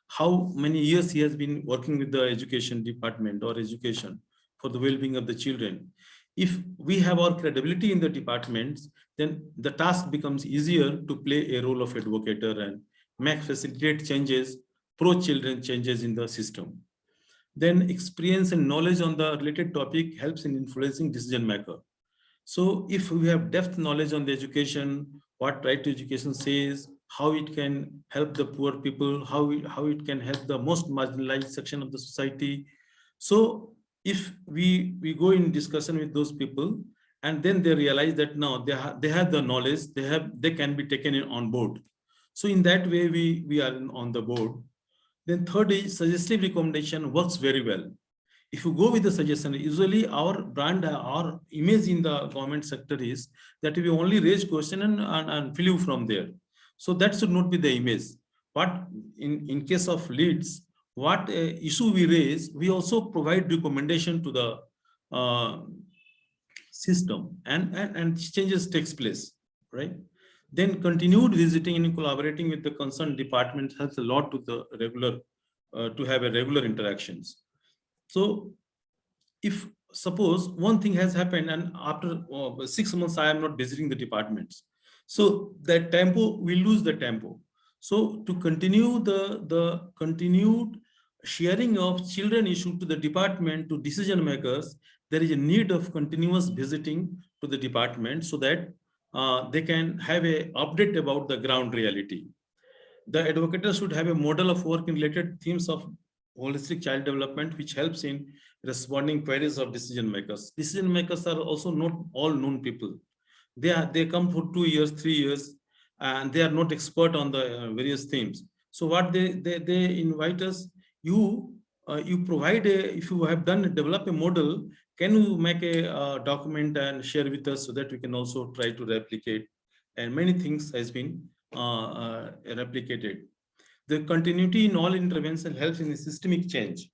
how many years he has been working with the education department or education for the well-being of the children. If we have our credibility in the departments, then the task becomes easier to play a role of advocator and facilitate changes, pro-children changes in the system. Then experience and knowledge on the related topic helps in influencing decision maker. So if we have depth knowledge on the education, what right to education says, how it can help the poor people, how it can help the most marginalized section of the society. So if we go in discussion with those people, and then they realize that now they have the knowledge, they can be taken on board. So in that way, we are on the board. Then third is suggestive recommendation works very well. If you go with the suggestion, usually our brand, our image in the government sector is that we only raise question and fill you from there. So that should not be the image. But in case of leads, what issue we raise, we also provide recommendation to the system, and changes takes place, right? Then continued visiting and collaborating with the concerned department helps a lot to the regular to have a regular interactions. So if suppose one thing has happened and after 6 months I am not visiting the departments, so that tempo, we lose the tempo. So to continue the continued sharing of children issue to the department, to decision makers, there is a need of continuous visiting to the department so that they can have a update about the ground reality. The advocators should have a model of work in related themes of holistic child development, which helps in responding queries of decision makers. Decision makers are also not all known people. They come for 2 years, 3 years, and they are not expert on the various themes. So what they invite us, you provide if you have develop a model, can you make a document and share with us so that we can also try to replicate, and many things has been replicated. The continuity in all intervention helps in a systemic change.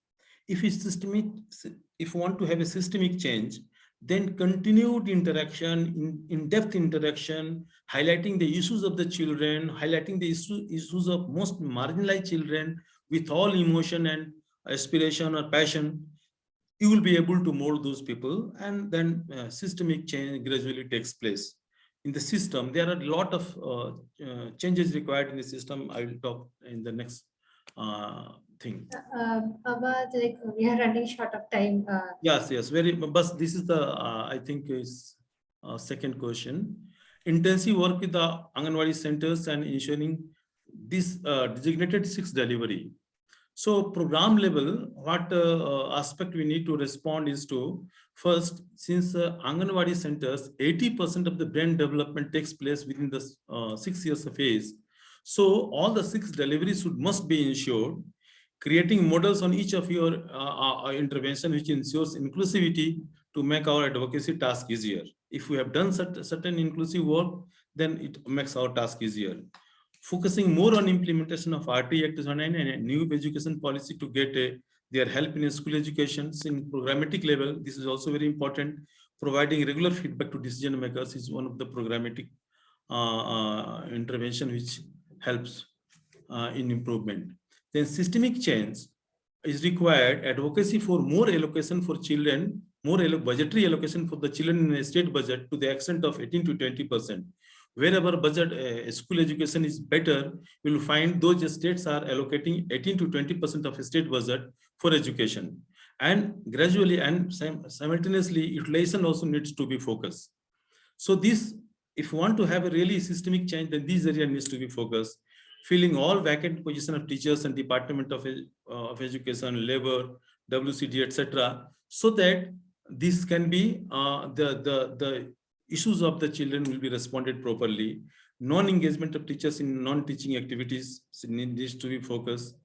If you want to have a systemic change, then continued interaction, in-depth interaction, highlighting the issues of the children, highlighting the issues of most marginalized children with all emotion and aspiration or passion, you will be able to mold those people, and then systemic change gradually takes place. In the system, there are a lot of changes required in the system. I will talk in the next thing. Abad, like we are running short of time. Yes, very. But this is the I think is second question. Intensive work with the Anganwadi centers and ensuring this designated 6 delivery. So program level, what aspect we need to respond is to, first, since Anganwadi centers, 80% of the brain development takes place within the 6 years of age. So all the 6 deliveries must be ensured, creating models on each of your intervention, which ensures inclusivity to make our advocacy task easier. If we have done certain inclusive work, then it makes our task easier. Focusing more on implementation of RT Act 2009 and a new education policy to get their help in school education in programmatic level. This is also very important. Providing regular feedback to decision makers is one of the programmatic intervention which helps in improvement. Then systemic change is required. Advocacy for more allocation for children, more budgetary allocation for the children in a state budget to the extent of 18 to 20%. Wherever budget school education is better, you will find those states are allocating 18 to 20% of state budget for education. And gradually and simultaneously, utilization also needs to be focused. So this, if you want to have a really systemic change, then these areas needs to be focused. Filling all vacant position of teachers and Department of Education, Labor, WCD, etc., so that this can be the issues of the children will be responded properly. Non-engagement of teachers in non-teaching activities needs to be focused.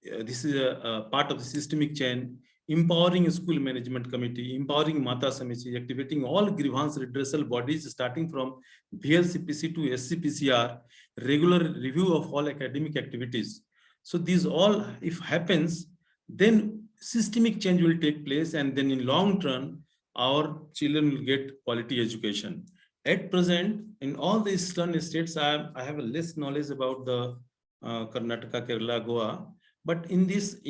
This is a part of the systemic change. Empowering school management committee, empowering Mata Samiti, activating all grievance redressal bodies starting from VLCPC to SCPCR, regular review of all academic activities. So these all, if happens, then systemic change will take place, and then in long term, our children will get quality education. At present, in all the eastern states, I have a less knowledge about the Karnataka, Kerala, Goa. But in this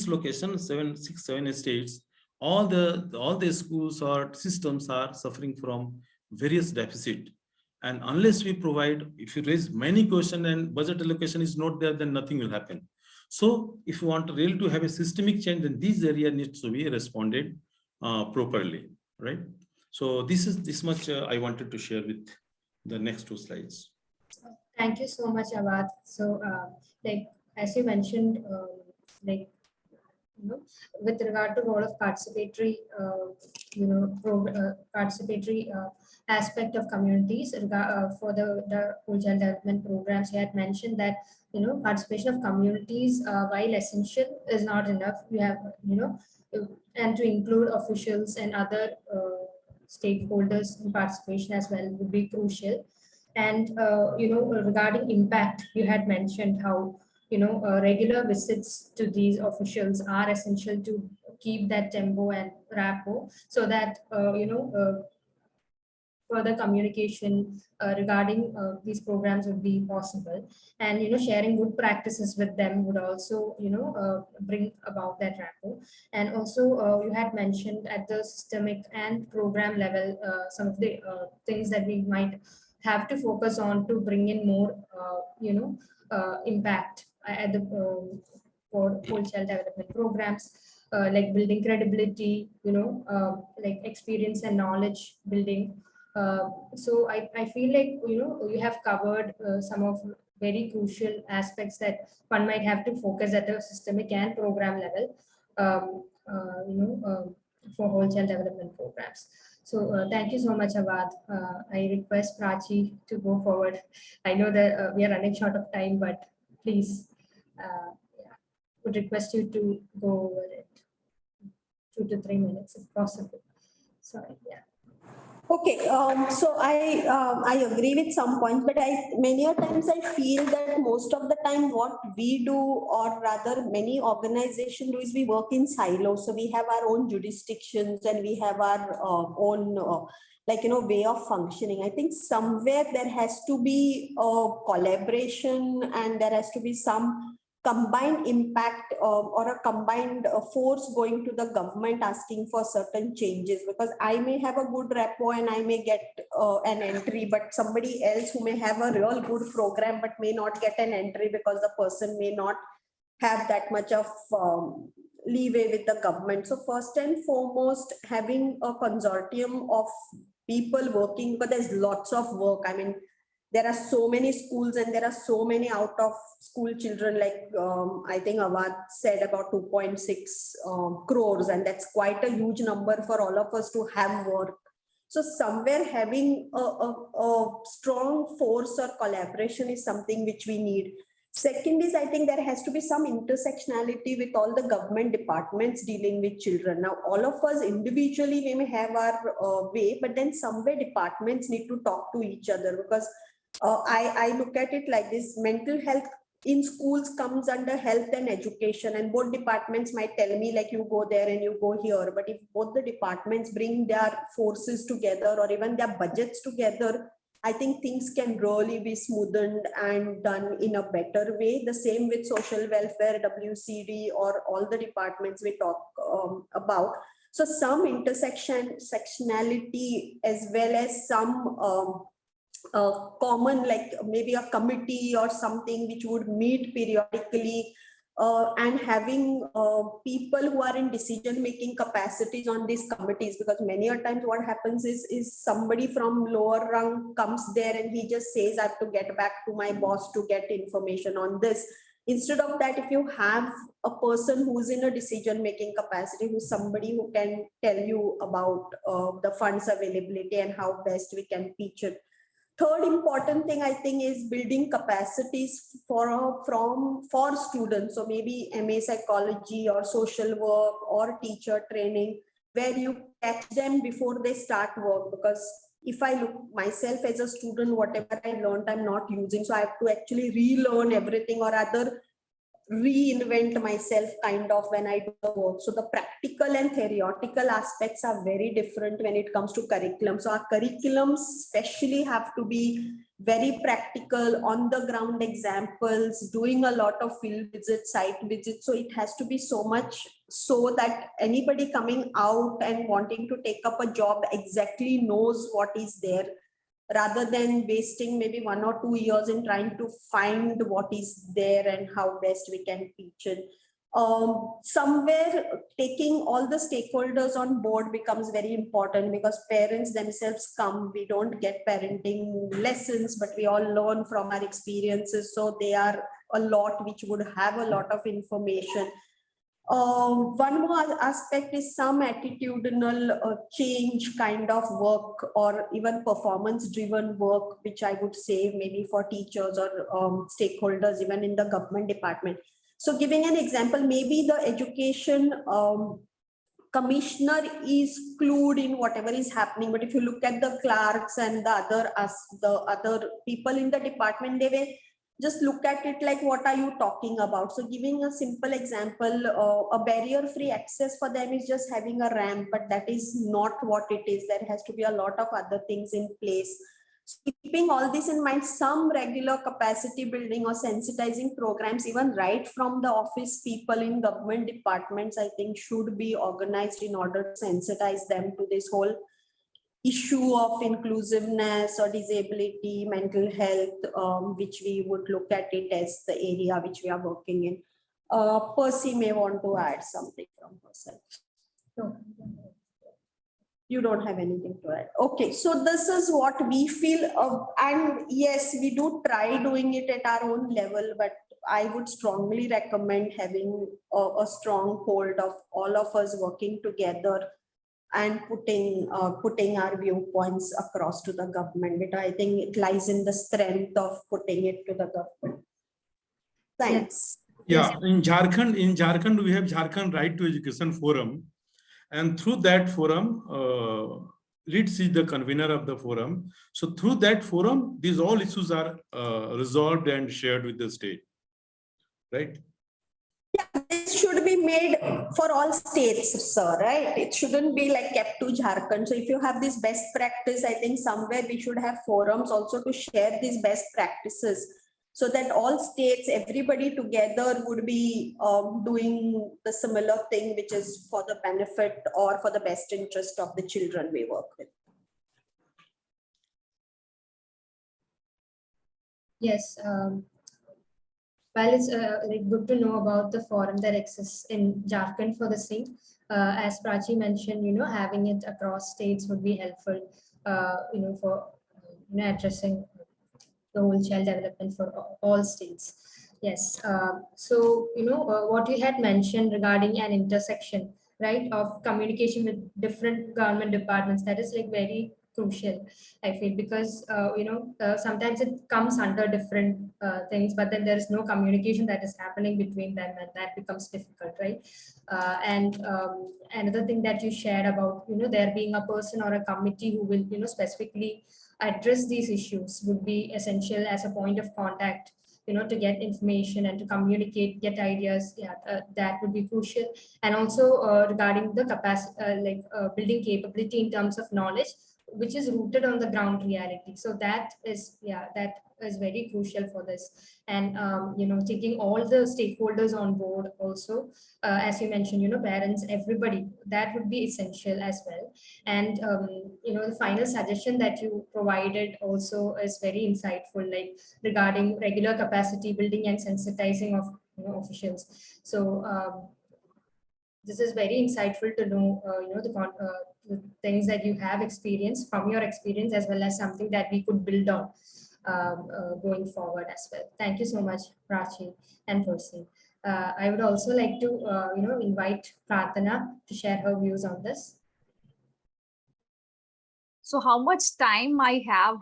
location, 7 states, all the schools or systems are suffering from various deficit. And unless we provide, if you raise many questions and budget allocation is not there, then nothing will happen. So if you want really to have a systemic change, then this area needs to be responded properly, right? So this much I wanted to share with the next 2 slides. Thank you so much, Awad. So, like as you mentioned, like with regard to role of participatory, participatory aspect of communities for the whole child development programs, you had mentioned that participation of communities, while essential, is not enough. We have and to include officials and other stakeholders in participation as well would be crucial. And regarding impact, you had mentioned how regular visits to these officials are essential to keep that tempo and rapport, so that further communication regarding these programs would be possible. And sharing good practices with them would also bring about that rapport. And also you had mentioned at the systemic and program level some of the things that we might have to focus on to bring in more impact at the for whole child development programs, like building credibility, like experience and knowledge building. So I feel like you have covered some of very crucial aspects that one might have to focus at a systemic and program level, for whole child development programs. So thank you so much, Awad. I request Prachi to go forward. I know that we are running short of time, but please, would request you to go over it 2 to 3 minutes if possible. Sorry, yeah. Okay, so I agree with some points, but many a times I feel that most of the time what we do, or rather many organizations do, is we work in silos. So we have our own jurisdictions and we have our own way of functioning. I think somewhere there has to be a collaboration, and there has to be some combined impact or a combined force going to the government asking for certain changes, because I may have a good rapport and I may get an entry, but somebody else who may have a real good program but may not get an entry because the person may not have that much of leeway with the government. So first and foremost, having a consortium of people working, but there's lots of work. I mean, there are so many schools and there are so many out of school children, like I think Awad said about 2.6 crores, and that's quite a huge number for all of us to have work. So somewhere having a strong force or collaboration is something which we need. Second is, I think there has to be some intersectionality with all the government departments dealing with children. Now, all of us individually, we may have our way, but then somewhere departments need to talk to each other, because I look at it like this: mental health in schools comes under health and education, and both departments might tell me like, you go there and you go here. But if both the departments bring their forces together or even their budgets together, I think things can really be smoothened and done in a better way. The same with social welfare, WCD, or all the departments we talk about. So some sectionality, as well as some common, like maybe a committee or something which would meet periodically, and having people who are in decision-making capacities on these committees, because many a times what happens is somebody from lower rung comes there and he just says, I have to get back to my boss to get information on this. Instead of that, if you have a person who's in a decision-making capacity, who's somebody who can tell you about the funds availability and how best we can pitch it. Third important thing, I think, is building capacities for students. So maybe MA psychology or social work or teacher training, where you catch them before they start work. Because if I look myself as a student, whatever I learned, I'm not using. So I have to actually relearn everything, or rather reinvent myself kind of when I do the work. So the practical and theoretical aspects are very different when it comes to curriculum. So our curriculums especially have to be very practical, on the ground examples, doing a lot of field visits, site visits. So it has to be so much so that anybody coming out and wanting to take up a job exactly knows what is there, rather than wasting maybe 1 or 2 years in trying to find what is there and how best we can teach it. Somewhere taking all the stakeholders on board becomes very important, because parents themselves come, we don't get parenting lessons, but we all learn from our experiences. So they are a lot which would have a lot of information. One more aspect is some attitudinal change kind of work, or even performance driven work, which I would say maybe for teachers or stakeholders, even in the government department. So giving an example, maybe the education commissioner is clued in whatever is happening, but if you look at the clerks and the other people in the department, they will just look at it like, what are you talking about? So giving a simple example, a barrier-free access for them is just having a ramp, but that is not what it is. There has to be a lot of other things in place. So keeping all this in mind, some regular capacity building or sensitizing programs, even right from the office people in government departments, I think should be organized in order to sensitize them to this whole issue of inclusiveness or disability, mental health, which we would look at it as the area which we are working in. Percy may want to add something from herself. No. You don't have anything to add. Okay, so this is what we feel, and yes, we do try doing it at our own level, but I would strongly recommend having a strong hold of all of us working together and putting our viewpoints across to the government. But I think it lies in the strength of putting it to the government. Thanks. Yeah, in Jharkhand, we have Jharkhand Right to Education Forum, and through that forum, Leeds is the convener of the forum. So through that forum, these all issues are resolved and shared with the state, right? Yeah, this should be made for all states, sir, right? It shouldn't be like kept to Jharkhand. So if you have this best practice, I think somewhere we should have forums also to share these best practices, so that all states, everybody together would be doing the similar thing, which is for the benefit or for the best interest of the children we work with. Yes. Well, it's like good to know about the forum that exists in Jharkhand for the same. As Prachi mentioned, having it across states would be helpful. for addressing the whole child development for all states. Yes. So, what you had mentioned regarding an intersection, right, of communication with different government departments, that is like very crucial, I feel, because, sometimes it comes under different things, but then there is no communication that is happening between them, and that becomes difficult, right? And another thing that you shared about, there being a person or a committee who will, specifically address these issues would be essential as a point of contact, to get information and to communicate, get ideas. Yeah, that would be crucial. And also regarding the capacity, building capability in terms of knowledge, which is rooted on the ground reality. So that is very crucial for this. And taking all the stakeholders on board also, as you mentioned, parents, everybody, that would be essential as well. And the final suggestion that you provided also is very insightful, like regarding regular capacity building and sensitizing of officials. So this is very insightful to know, the things that you have experienced from your experience, as well as something that we could build on going forward as well. Thank you so much, Prachi and Percy. I would also like to, invite Prarthana to share her views on this. So how much time I have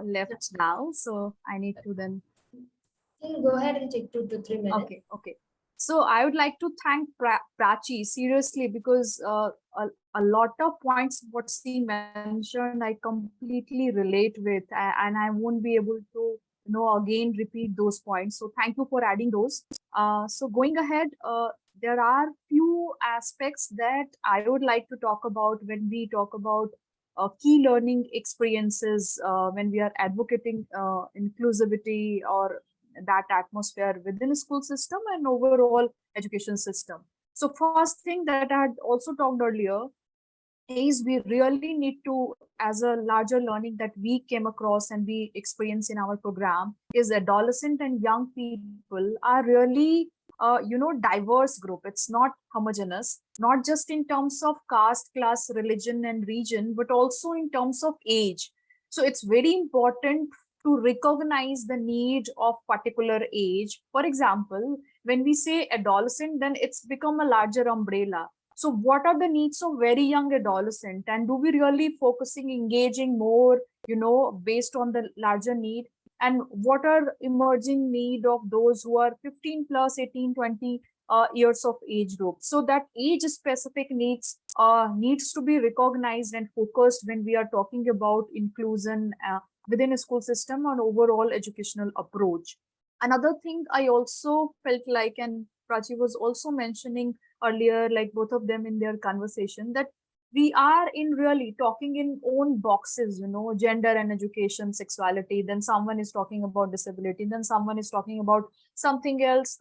left now? So I need to then. You can go ahead and take 2 to 3 minutes. Okay. So I would like to thank Prachi seriously, because a lot of points what she mentioned I completely relate with, and I won't be able to again repeat those points. So thank you for adding those. So going ahead, there are few aspects that I would like to talk about when we talk about key learning experiences, when we are advocating inclusivity or that atmosphere within a school system and overall education system. So first thing that I had also talked earlier is we really need to, as a larger learning that we came across and we experience in our program, is adolescent and young people are really diverse group. It's not homogeneous, not just in terms of caste, class, religion and region, but also in terms of age. So it's very important to recognize the need of particular age. For example, when we say adolescent, then it's become a larger umbrella. So what are the needs of very young adolescent, and do we really focusing, engaging more, based on the larger need? And what are emerging need of those who are 15 plus, 18, 20 years of age group? So that age specific needs to be recognized and focused when we are talking about inclusion within a school system and overall educational approach. Another thing I also felt like, and Prachi was also mentioning earlier, like both of them in their conversation, that we are in really talking in own boxes, gender and education, sexuality, then someone is talking about disability, then someone is talking about something else,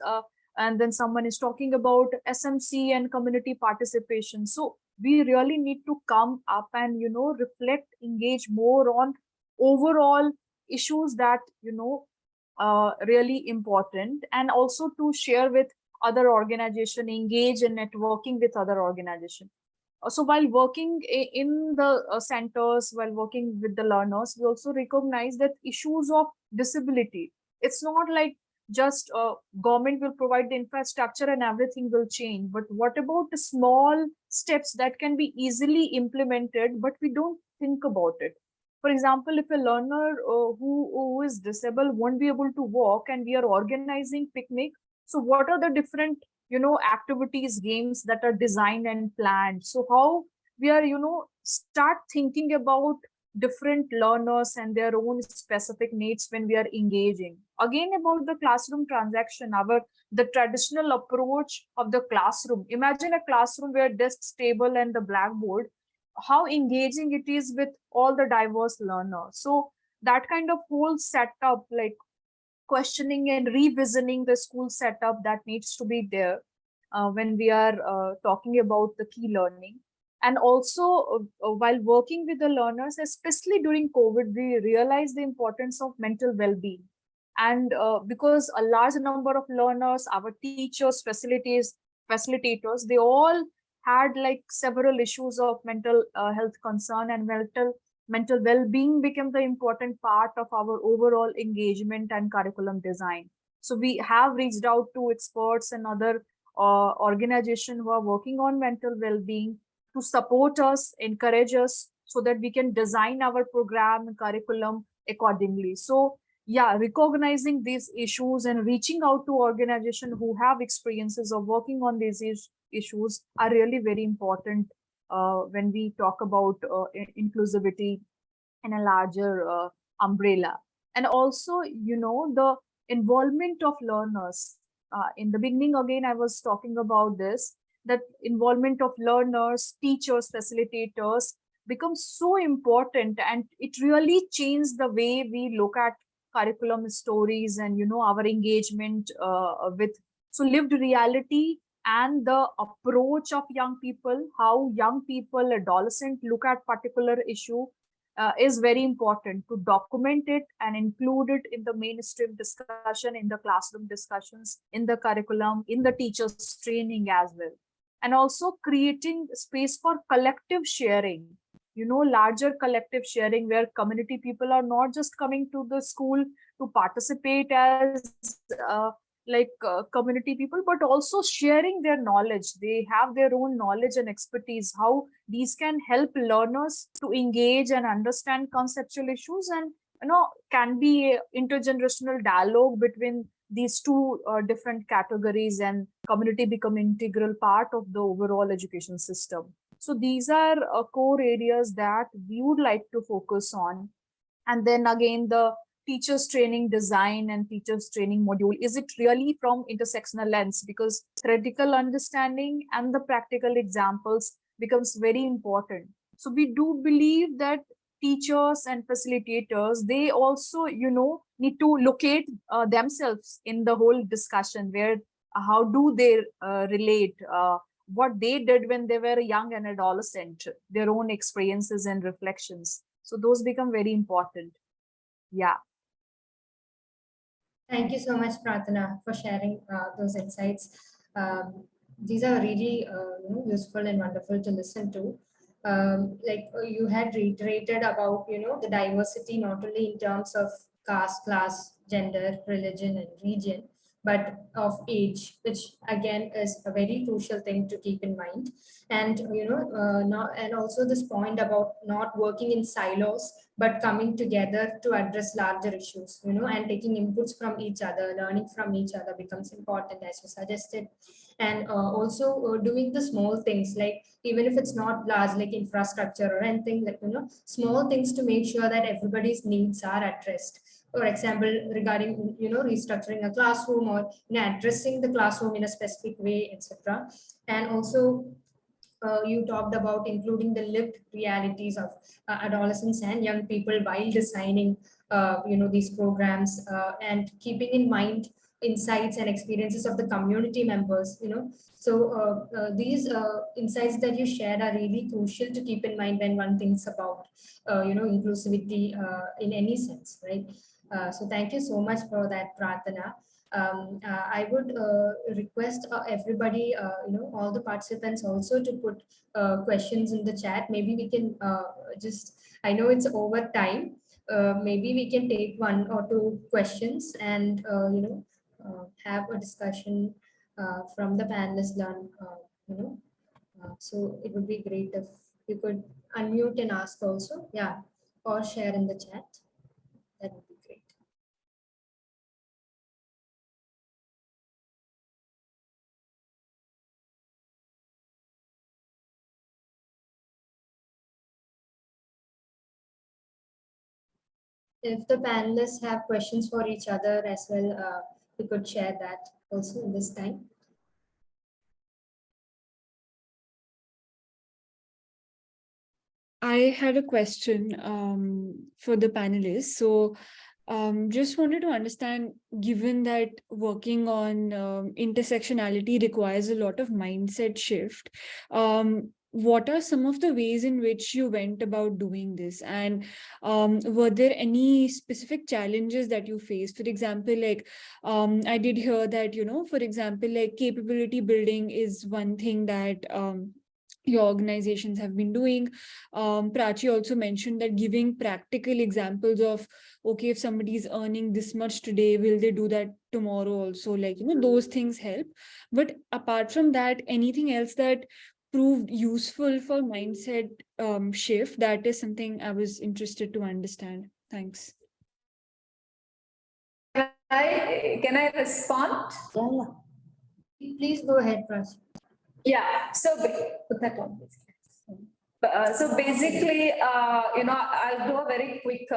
and then someone is talking about SMC and community participation. So we really need to come up and, reflect, engage more on overall issues that, really important, and also to share with other organization, engage in networking with other organization. So while working in the centers, while working with the learners, we also recognize that issues of disability, it's not like just government will provide the infrastructure and everything will change. But what about the small steps that can be easily implemented, but we don't think about it? For example, if a learner who is disabled won't be able to walk and we are organizing picnic, so what are the different, activities, games that are designed and planned? So how we are, start thinking about different learners and their own specific needs when we are engaging. Again, about the classroom transaction, the traditional approach of the classroom. Imagine a classroom where desks, table and the blackboard, how engaging it is with all the diverse learners. So that kind of whole setup, like questioning and revisiting the school setup, that needs to be there when we are talking about the key learning. And also while working with the learners, especially during COVID, we realized the importance of mental well-being. And because a large number of learners, our teachers, facilitators, they all had like several issues of mental health concern, and mental well-being became the important part of our overall engagement and curriculum design. So we have reached out to experts and other organizations who are working on mental well-being to support us, encourage us, so that we can design our program and curriculum accordingly. So yeah, recognizing these issues and reaching out to organizations who have experiences of working on these issues are really very important when we talk about inclusivity in a larger umbrella. And also, the involvement of learners. In the beginning, again, I was talking about this, that involvement of learners, teachers, facilitators becomes so important, and it really changed the way we look at curriculum stories and our engagement with so lived reality and the approach of young people, how young people, adolescent look at particular issue is very important to document it and include it in the mainstream discussion, in the classroom discussions, in the curriculum, in the teachers training as well. And also creating space for collective sharing, larger collective sharing, where community people are not just coming to the school to participate as community people, but also sharing their knowledge. They have their own knowledge and expertise, how these can help learners to engage and understand conceptual issues, and can be a intergenerational dialogue between these two different categories, and community become integral part of the overall education system. So these are core areas that we would like to focus on. And then again, the teachers training design and teachers training module, is it really from intersectional lens? Because theoretical understanding and the practical examples becomes very important. So we do believe that teachers and facilitators, they also need to locate themselves in the whole discussion, where how do they relate what they did when they were young and adolescent, their own experiences and reflections. So those become very important. Yeah. Thank you so much, Prarthana, for sharing those insights. These are really useful and wonderful to listen to. You had reiterated about the diversity, not only in terms of caste, class, gender, religion, and region, but of age, which again is a very crucial thing to keep in mind. And and also this point about not working in silos, but coming together to address larger issues, and taking inputs from each other, learning from each other becomes important, as you suggested. And also doing the small things, like even if it's not large, like infrastructure or anything, like small things to make sure that everybody's needs are addressed. For example, regarding restructuring a classroom, or addressing the classroom in a specific way, etc. And also you talked about including the lived realities of adolescents and young people while designing these programs, and keeping in mind insights and experiences of the community members. So these insights that you shared are really crucial to keep in mind when one thinks about inclusivity in any sense, right? So thank you so much for that, Prarthana. I would request everybody, all the participants also to put questions in the chat. Maybe we can I know it's over time. Maybe we can take one or two questions and, have a discussion from the panelists. So it would be great if you could unmute and ask also. Yeah, or share in the chat. That would be great. If the panelists have questions for each other as well, we could share that also in this time. I had a question for the panelists. So just wanted to understand, given that working on intersectionality requires a lot of mindset shift, what are some of the ways in which you went about doing this? And were there any specific challenges that you faced? For example, like I did hear that, for example, like capability building is one thing that your organizations have been doing. Prachi also mentioned that giving practical examples of, okay, if somebody is earning this much today, will they do that tomorrow also? Like, those things help. But apart from that, anything else that proved useful for mindset shift, that is something I was interested to understand. Thanks. Can I respond? Yeah. Please go ahead, Prachi. Yeah, so put that on, please. So basically, I'll do a very quick,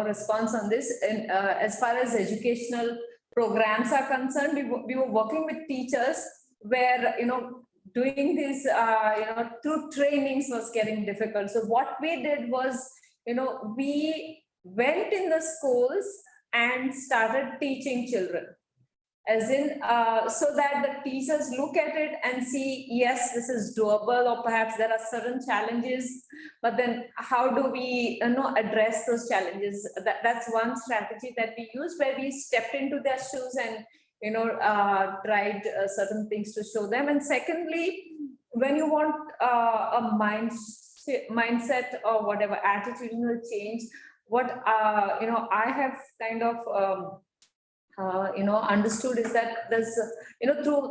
response on this. And as far as educational programs are concerned, we were working with teachers where, doing this, through trainings was getting difficult. So what we did was, we went in the schools and started teaching children. As in, so that the teachers look at it and see, yes, this is doable, or perhaps there are certain challenges, but then how do we address those challenges? That's one strategy that we use, where we stepped into their shoes and tried certain things to show them. And secondly, when you want a mindset or whatever attitudinal change, what I have kind of understood is that there's,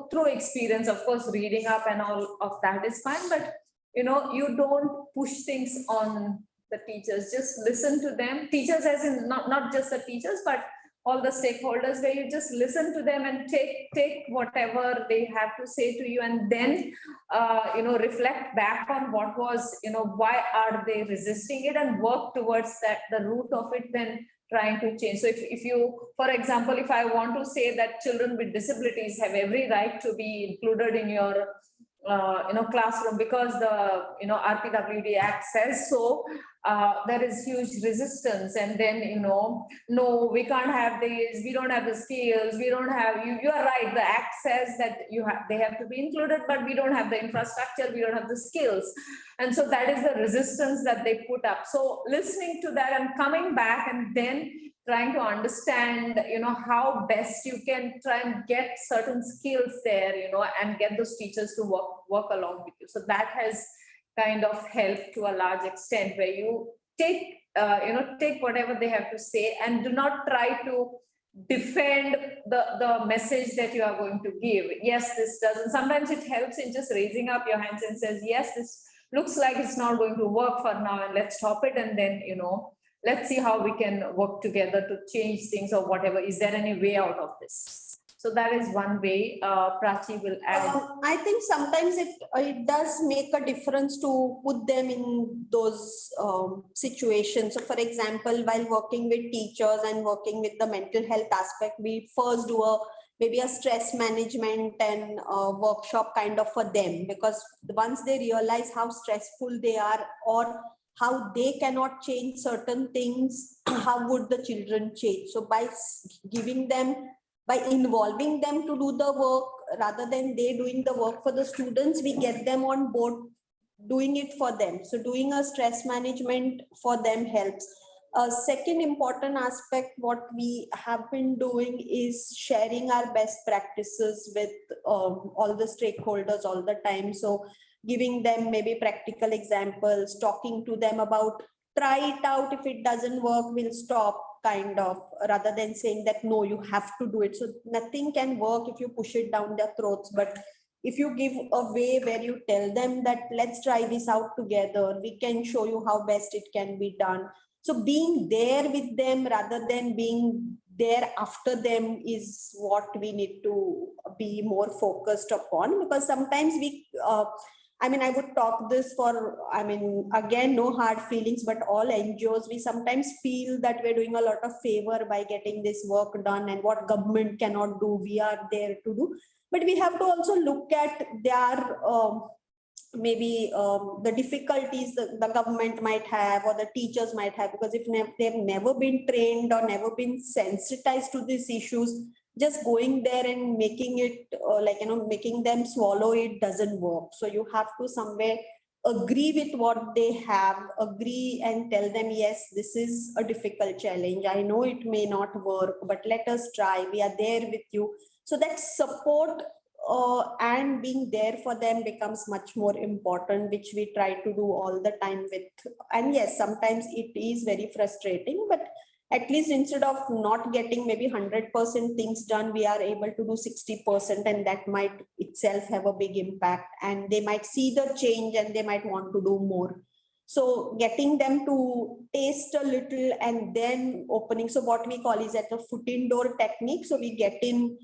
through experience, of course, reading up and all of that is fine, but, you don't push things on the teachers, just listen to them. Teachers as in not just the teachers, but all the stakeholders, where you just listen to them and take whatever they have to say to you, and then, reflect back on what was, why are they resisting it, and work towards that, the root of it, then trying to change. So if you, for example, if I want to say that children with disabilities have every right to be included in your classroom, because the RPWD Act says so, there is huge resistance, and then no, we can't have this, we don't have the skills, we don't have, you are right, the Act says that they have to be included, but we don't have the infrastructure, we don't have the skills. And so that is the resistance that they put up. So listening to that and coming back and then trying to understand, how best you can try and get certain skills there, and get those teachers to work along with you. So that has kind of helped to a large extent, where you take whatever they have to say and do not try to defend the message that you are going to give. Yes, this doesn't. Sometimes it helps in just raising up your hands and says, yes, this looks like it's not going to work for now, and let's stop it, and then let's see how we can work together to change things or whatever. Is there any way out of this? So that is one way. Prachi will add. I think sometimes it does make a difference to put them in those situations. So for example, while working with teachers and working with the mental health aspect, we first do maybe a stress management and workshop kind of for them, because once they realize how stressful they are or how they cannot change certain things, how would the children change? So by involving them to do the work rather than they doing the work for the students, we get them on board doing it for them. So doing a stress management for them helps. A second important aspect, what we have been doing is sharing our best practices with all the stakeholders all the time. So giving them maybe practical examples, talking to them about try it out. If it doesn't work, we'll stop, kind of, rather than saying that, no, you have to do it. So nothing can work if you push it down their throats. But if you give a way where you tell them that let's try this out together, we can show you how best it can be done. So being there with them rather than being there after them is what we need to be more focused upon, because sometimes I would talk this for, again, no hard feelings, but all NGOs, we sometimes feel that we're doing a lot of favor by getting this work done, and what government cannot do, we are there to do. But we have to also look at their the difficulties the government might have or the teachers might have, because if they've never been trained or never been sensitized to these issues, just going there and making it making them swallow it doesn't work. So you have to somewhere agree with what they have, agree and tell them, yes, this is a difficult challenge. I know it may not work, but let us try. We are there with you. So that support and being there for them becomes much more important, which we try to do all the time with. And yes, sometimes it is very frustrating, but at least instead of not getting maybe 100% things done, we are able to do 60%, and that might itself have a big impact, and they might see the change and they might want to do more. So getting them to taste a little and then opening. So what we call is at a foot in door technique. So we get in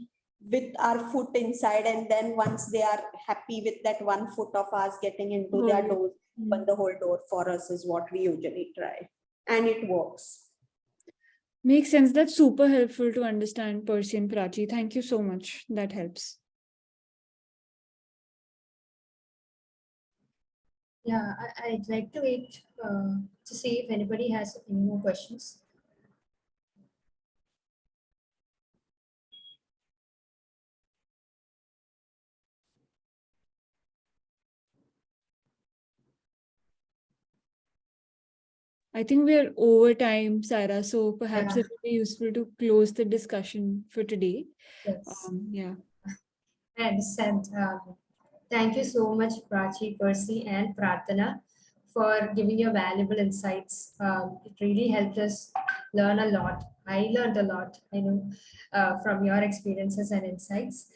with our foot inside, and then once they are happy with that 1 foot of ours getting into their door, open the whole door for us is what we usually try. And it works. Makes sense. That's super helpful to understand, Percy and Prachi. Thank you so much. That helps. Yeah, I'd like to wait to see if anybody has any more questions. I think we're over time, Sarah. So perhaps Yeah. it would be useful to close the discussion for today. Yes, Yeah. I understand. Thank you so much, Prachi, Percy, and Prarthana, for giving your valuable insights. It really helped us learn a lot. I learned a lot, I know, from your experiences and insights.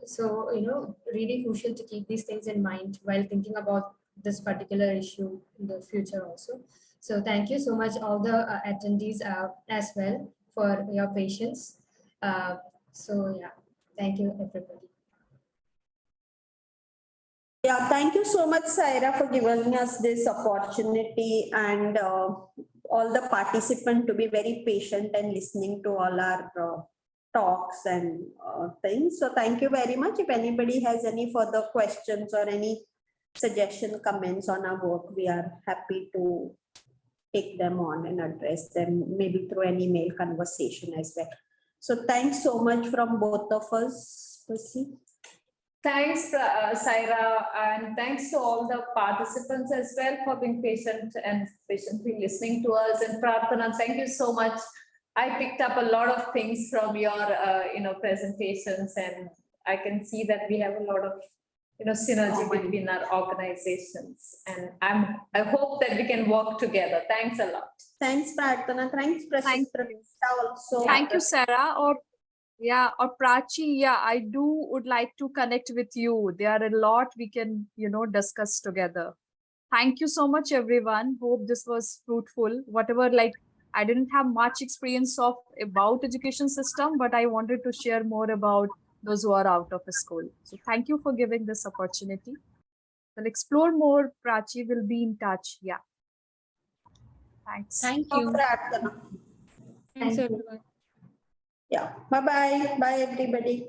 So, really crucial to keep these things in mind while thinking about this particular issue in the future also. So thank you so much, all the attendees as well, for your patience. So yeah, thank you, everybody. Yeah, thank you so much, Saira, for giving us this opportunity, and all the participants to be very patient and listening to all our talks and things. So thank you very much. If anybody has any further questions or any suggestion, comments on our work, we are happy to take them on and address them, maybe through an email conversation as well. So thanks so much from both of us, Percy. Thanks, Saira, and thanks to all the participants as well for being patient and patiently listening to us. And Prarthana, thank you so much. I picked up a lot of things from your, presentations, and I can see that we have a lot of, synergy between our organizations. And I hope that we can work together. Thanks a lot. Thanks, Prarthana. Thanks, Thank Prashita also. Thank you, Sarah. Or Prachi, I would like to connect with you. There are a lot we can, discuss together. Thank you so much, everyone. Hope this was fruitful. Whatever, I didn't have much experience about education system, but I wanted to share more about those who are out of school. So thank you for giving this opportunity. We'll explore more. Prachi will be in touch. Yeah. Thanks. Thank you, Prarthana. Thanks, Thank you. everyone. Yeah. Bye-bye. Bye, everybody.